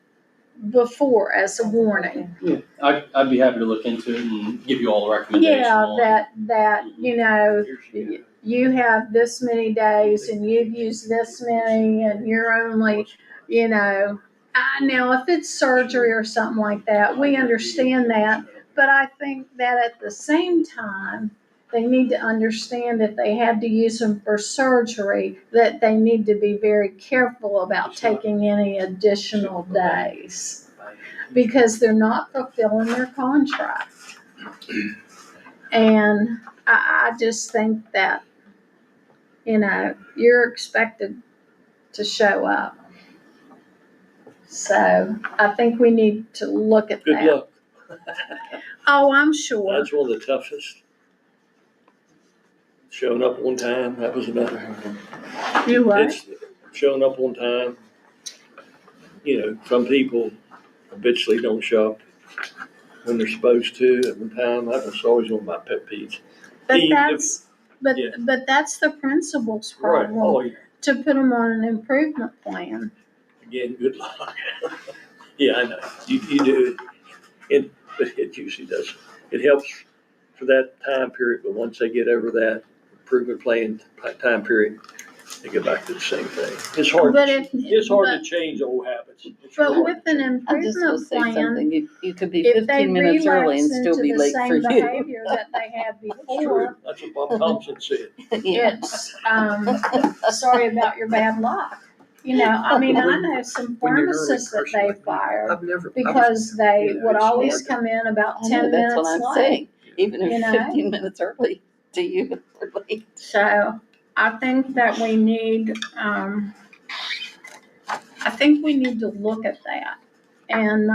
Speaker 1: before, as a warning.
Speaker 6: Yeah, I'd be happy to look into it and give you all a recommendation
Speaker 1: Yeah,
Speaker 6: on.
Speaker 1: that, you have this many days and you've used this many and you're only, now if it's surgery or something like that, we understand that. But I think that at the same time, they need to understand if they had to use them for surgery, that they need to be very careful about taking any additional days, because they're not fulfilling their contract. And I just think that, you're expected to show up. So I think we need to look at
Speaker 2: Good
Speaker 1: that.
Speaker 2: luck.
Speaker 1: Oh, I'm sure.
Speaker 2: That's one of the toughest. Showing up on time, that was another.
Speaker 1: You what?
Speaker 2: It's showing up on time. Some people habitually don't show up when they're supposed to at one time. That was always one of my pet peeves.
Speaker 1: But
Speaker 2: Even
Speaker 1: that's, but,
Speaker 2: yeah.
Speaker 1: but that's the principal's
Speaker 2: Right,
Speaker 1: problem,
Speaker 2: oh, yeah.
Speaker 1: to put them on an improvement plan.
Speaker 2: Again, good luck. Yeah, I know, you do it, but it usually does. It helps for that time period, but once they get over that improvement plan time period, they get back to the same thing. It's hard,
Speaker 1: But
Speaker 2: it's hard to change old habits. It's
Speaker 1: But
Speaker 2: real
Speaker 1: with
Speaker 2: hard to
Speaker 1: an
Speaker 2: change.
Speaker 3: I just will
Speaker 1: improvement
Speaker 3: say
Speaker 1: plan,
Speaker 3: something, you could be
Speaker 1: if they
Speaker 3: 15 minutes early and
Speaker 1: relapse
Speaker 3: still
Speaker 1: into
Speaker 3: be
Speaker 1: the
Speaker 3: late for
Speaker 1: same
Speaker 3: you.
Speaker 1: behavior that they had
Speaker 2: That's
Speaker 1: before,
Speaker 2: true, that's what Bob Thompson said.
Speaker 3: Yeah.
Speaker 1: it's, sorry about your bad luck. I know some
Speaker 2: When you're an early
Speaker 1: pharmacists that
Speaker 2: person
Speaker 1: they
Speaker 2: like me,
Speaker 1: fired
Speaker 2: I've never,
Speaker 1: because they would
Speaker 2: it's
Speaker 1: always
Speaker 2: hard to-
Speaker 1: come in about
Speaker 3: I
Speaker 1: 10
Speaker 3: know, that's
Speaker 1: minutes
Speaker 3: what I'm
Speaker 1: late.
Speaker 3: saying. Even if
Speaker 1: You know?
Speaker 3: 15 minutes early to you, they're late.
Speaker 1: So I think that we need, to look at that. And,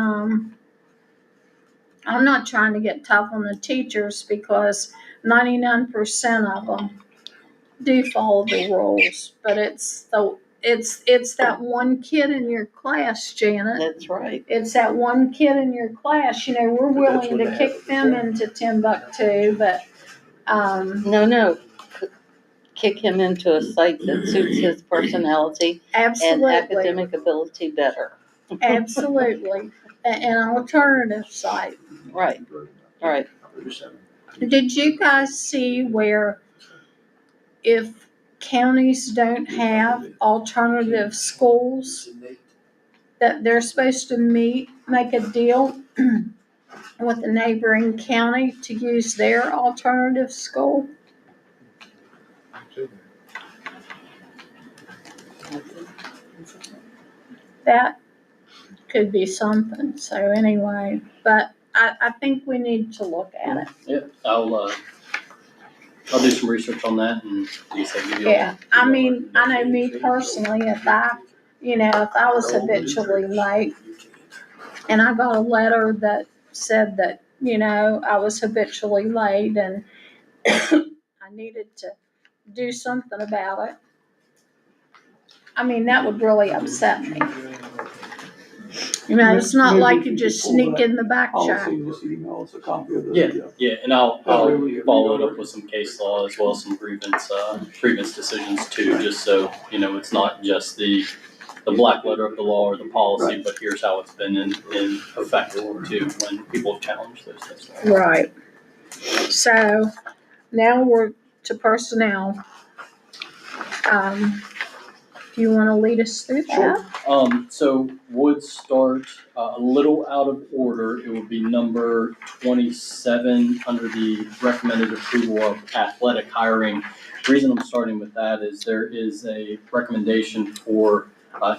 Speaker 1: I'm not trying to get tough on the teachers, because 99% of them do follow the rules, but it's that one kid in your class, Janet.
Speaker 3: That's right.
Speaker 1: It's that one kid in your class, we're willing to kick them into Timbuktu, but,
Speaker 3: No. Kick him into a site that suits his personality and
Speaker 1: absolutely,
Speaker 3: academic ability better.
Speaker 1: absolutely, an alternative site.
Speaker 3: Right, right.
Speaker 1: Did you guys see where if counties don't have alternative schools, that they're supposed to make a deal with the neighboring county to use their alternative school? that could be something, so anyway, but I think we need to look at it.
Speaker 6: Yeah, I'll do some research on that and give you.
Speaker 1: Yeah, I mean, I know me personally, if I was habitually late and I got a letter that said that, I was habitually late and I needed to do something about it, I mean, that would really upset me. It's not
Speaker 5: Maybe
Speaker 1: like
Speaker 5: if
Speaker 1: you
Speaker 5: you
Speaker 1: just
Speaker 5: could pull
Speaker 1: sneak in the back
Speaker 5: Policy
Speaker 1: check.
Speaker 5: and just email us a copy of the.
Speaker 6: Yeah, and I'll
Speaker 5: That way we can
Speaker 6: follow
Speaker 5: read
Speaker 6: it
Speaker 5: over
Speaker 6: up with some case law as well as some grievance decisions too, just so, it's not just the black letter of the law or the policy,
Speaker 5: Right.
Speaker 6: but here's how it's been in effect too, when people challenge those things.
Speaker 1: Right. So now we're to personnel. Do you want to lead us through that?
Speaker 6: So would start a little out of order. It would be number 27 under the recommended approval of athletic hiring. The reason I'm starting with that is there is a recommendation for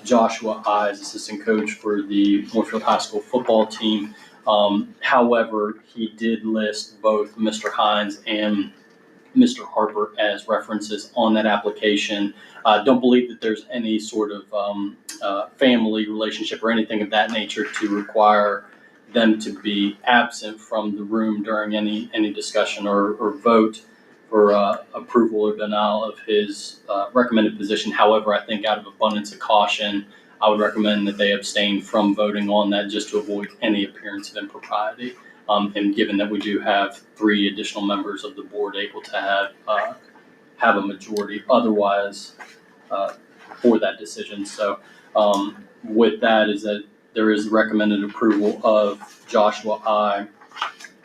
Speaker 6: Joshua I as assistant coach for the Moorfield High School football team. However, he did list both Mr. Hines and Mr. Harper as references on that application. Don't believe that there's any sort of family relationship or anything of that nature to require them to be absent from the room during any discussion or vote for approval or denial of his recommended position. However, I think out of abundance of caution, I would recommend that they abstain from voting on that just to avoid any appearance of impropriety. And given that we do have 3 additional members of the board able to have a majority otherwise for that decision. So with that is that there is recommended approval of Joshua I,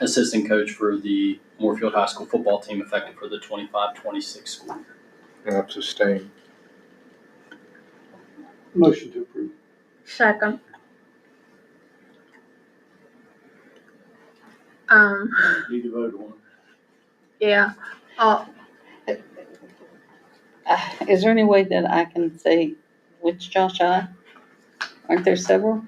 Speaker 6: assistant coach for the Moorfield High School football team effective for the 25-26 school year.
Speaker 8: And I'll sustain.
Speaker 5: Motion to approve.
Speaker 1: Second.
Speaker 2: Need to vote on it.
Speaker 1: Yeah.
Speaker 3: Is there any way that I can say which Josh I? Aren't there several?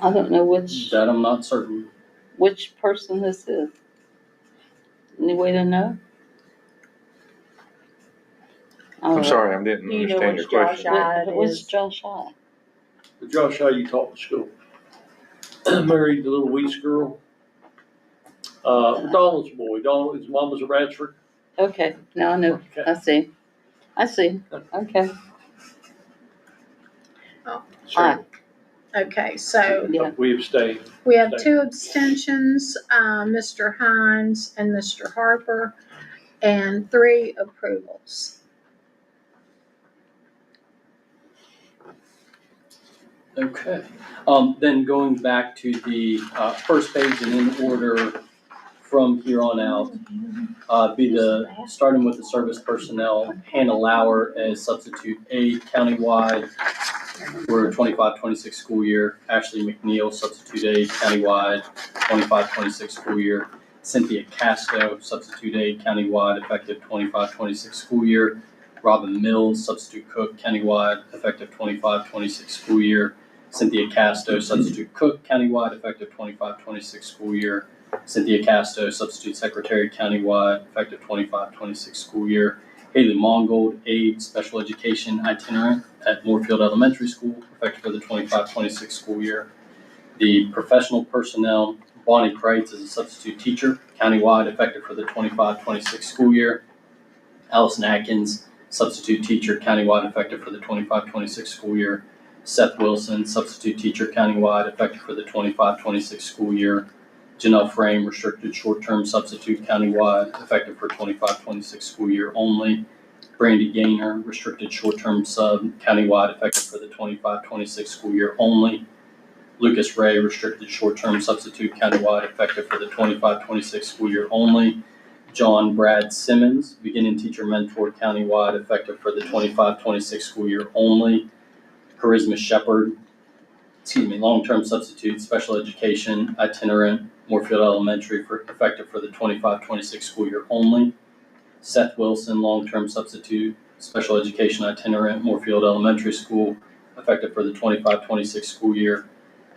Speaker 3: I don't know which
Speaker 6: That I'm not certain.
Speaker 3: person this is. Any way to know?
Speaker 8: I'm sorry, I didn't
Speaker 4: Do you know
Speaker 8: understand your
Speaker 4: which Josh
Speaker 8: question.
Speaker 4: I-
Speaker 3: Which Josh I?
Speaker 2: But Josh, how you taught the school? Married the little Weeks girl. Donald's boy. Donald, his mom was a Radford.
Speaker 3: Okay, now I know.
Speaker 2: Okay.
Speaker 3: I see. Okay.
Speaker 2: So
Speaker 1: Okay, so
Speaker 3: Yeah.
Speaker 2: we abstain.
Speaker 1: we have 2 abstentions, Mr. Hines and Mr. Harper, and 3 approvals.
Speaker 6: Okay. Then going back to the first page and in order from here on out, starting with the service personnel, Hannah Lauer as substitute A countywide for 25-26 school year. Ashley McNeil, substitute A countywide, 25-26 school year. Cynthia Casto, substitute A countywide, effective 25-26 school year. Robin Mills, substitute cook countywide, effective 25-26 school year. Cynthia Casto, substitute cook countywide, effective 25-26 school year. Cynthia Casto, substitute secretary countywide, effective 25-26 school year. Haley Mongold, aide special education itinerant at Moorfield Elementary School, effective for the 25-26 school year. The professional personnel, Bonnie Kreitz as a substitute teacher countywide, effective for the 25-26 school year. Allison Atkins, substitute teacher countywide, effective for the 25-26 school year. Seth Wilson, substitute teacher countywide, effective for the 25-26 school year. Janelle Frame, restricted short-term substitute countywide, effective for 25-26 school year only. Brandy Gaynor, restricted short-term sub countywide, effective for the 25-26 school year only. Lucas Ray, restricted short-term substitute countywide, effective for the 25-26 school year only. John Brad Simmons, beginning teacher mentor countywide, effective for the 25-26 school year only. Charisma Shepherd, long-term substitute special education itinerant, Moorfield Elementary, effective for the 25-26 school year only. Seth Wilson, long-term substitute special education itinerant, Moorfield Elementary School, effective for the 25-26 school year.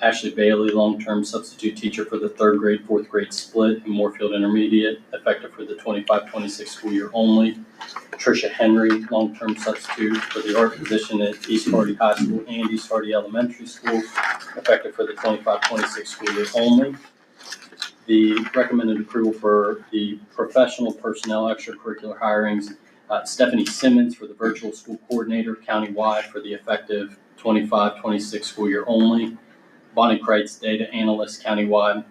Speaker 6: Ashley Bailey, long-term substitute teacher for the 3rd grade, 4th grade split in Moorfield Intermediate, effective for the 25-26 school year only. Tricia Henry, long-term substitute for the art position at East Hardy High School and East Hardy Elementary School, effective for the 25-26 school year only. The recommended approval for the professional personnel extracurricular hirings, Stephanie Simmons for the virtual school coordinator countywide for the effective 25-26 school year only. Bonnie Kreitz, data analyst countywide,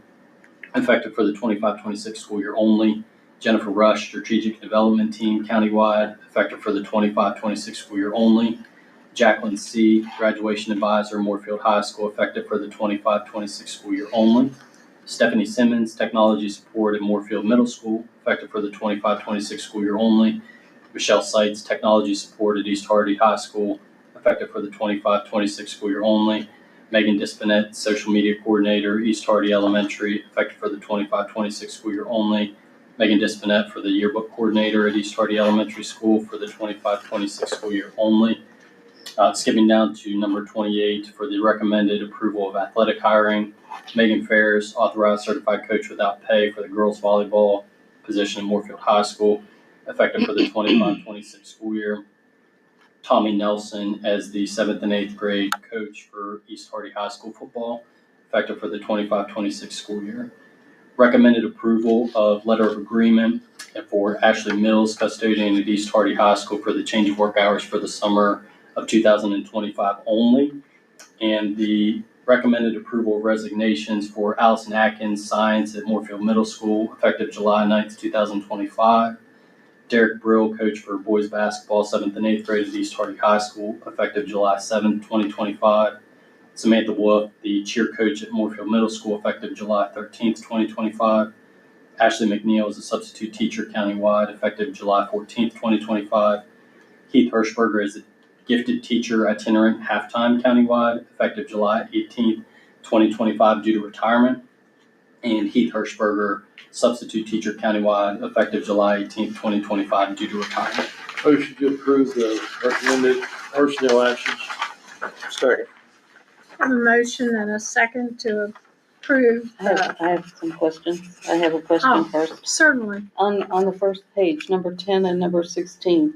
Speaker 6: effective for the 25-26 school year only. Jennifer Rush, strategic development team countywide, effective for the 25-26 school year only. Jacqueline C., graduation advisor, Moorfield High School, effective for the 25-26 school year only. Stephanie Simmons, technology support at Moorfield Middle School, effective for the 25-26 school year only. Michelle Seitz, technology support at East Hardy High School, effective for the 25-26 school year only. Megan Dispinet, social media coordinator, East Hardy Elementary, effective for the 25-26 school year only. Megan Dispinet for the yearbook coordinator at East Hardy Elementary School for the 25-26 school year only. Skipping down to number 28 for the recommended approval of athletic hiring. Megan Ferris, authorized certified coach without pay for the girls volleyball position at Moorfield High School, effective for the 25-26 school year. Tommy Nelson as the 7th and 8th grade coach for East Hardy High School football, effective for the 25-26 school year. Recommended approval of letter of agreement for Ashley Mills, custodian at East Hardy High School for the change of work hours for the summer of 2025 only. And the recommended approval of resignations for Allison Atkins, science at Moorfield Middle School, effective July 9th, 2025. Derek Brill, coach for boys basketball, 7th and 8th grade at East Hardy High School, effective July 7th, 2025. Samantha Wolf, the cheer coach at Moorfield Middle School, effective July 13th, 2025. Ashley McNeil is a substitute teacher countywide, effective July 14th, 2025. Heath Hirschberger is a gifted teacher itinerant halftime countywide, effective July 18th, 2025 due to retirement. And Heath Hirschberger, substitute teacher countywide, effective July 18th, 2025 due to retirement.
Speaker 2: Motion to approve the recommended personnel actions.
Speaker 8: Second.
Speaker 1: I have a motion and a second to approve.
Speaker 3: I have some questions. I have a
Speaker 1: Oh.
Speaker 3: question first.
Speaker 1: Certainly.
Speaker 3: On the first page, number 10 and number 16,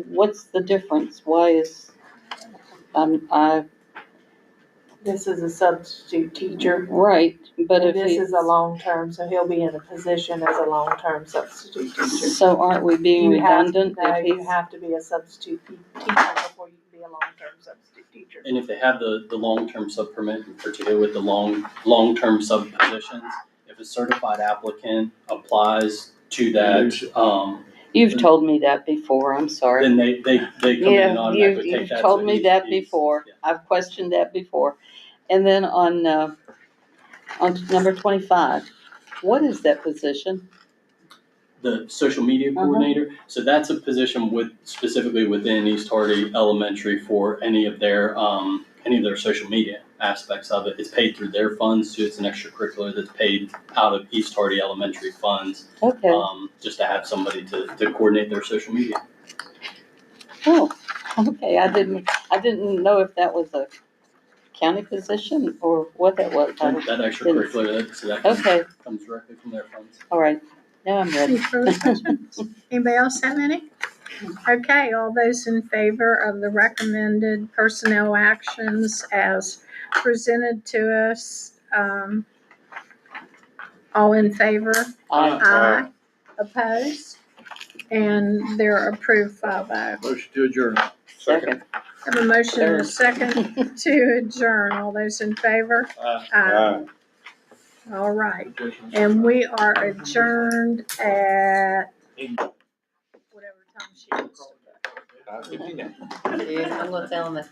Speaker 3: what's the difference? Why is,
Speaker 4: This is a substitute teacher.
Speaker 3: right, but
Speaker 4: And
Speaker 3: if
Speaker 4: this
Speaker 3: he,
Speaker 4: is a long-term, so he'll be in a position as a long-term substitute teacher.
Speaker 3: so aren't we being
Speaker 4: You have-
Speaker 3: redundant
Speaker 4: No,
Speaker 3: if
Speaker 4: you
Speaker 3: he's,
Speaker 4: have to be a substitute teacher before you can be a long-term substitute teacher.
Speaker 6: And if they have the long-term sub permit, in particular with the long-term sub positions, if a certified applicant applies to that,
Speaker 3: you've told me that before, I'm sorry.
Speaker 6: then they come in and
Speaker 3: Yeah,
Speaker 6: automatically
Speaker 3: you've
Speaker 6: take that.
Speaker 3: told
Speaker 6: So
Speaker 3: me
Speaker 6: he's-
Speaker 3: that
Speaker 6: he's-
Speaker 3: before.
Speaker 6: yeah.
Speaker 3: I've questioned that before. And then on number 25, what is that position?
Speaker 6: The social media coordinator, so that's a position specifically within East Hardy Elementary for any of their social media aspects of it. It's paid through their funds, so it's an extracurricular that's paid out of East Hardy Elementary funds,
Speaker 3: Okay,
Speaker 6: just to have somebody to coordinate their social media.
Speaker 3: oh, okay, I didn't know if that was a county position or what that was.
Speaker 6: That extracurricular, so that
Speaker 3: Okay,
Speaker 6: comes directly from their funds.
Speaker 3: all right, now I'm
Speaker 1: Any
Speaker 3: ready.
Speaker 1: further questions? Anybody else have any? Okay, all those in favor of the recommended personnel actions as presented to us, all in favor? Aye. Opposed? And they're approved 5-0.
Speaker 2: Motion to adjourn.
Speaker 3: Second.
Speaker 1: Have a motion and a second to adjourn. All those in favor? Aye. All right, and we are adjourned at whatever time she is.
Speaker 8: I think you know.
Speaker 9: I'm gonna tell them that.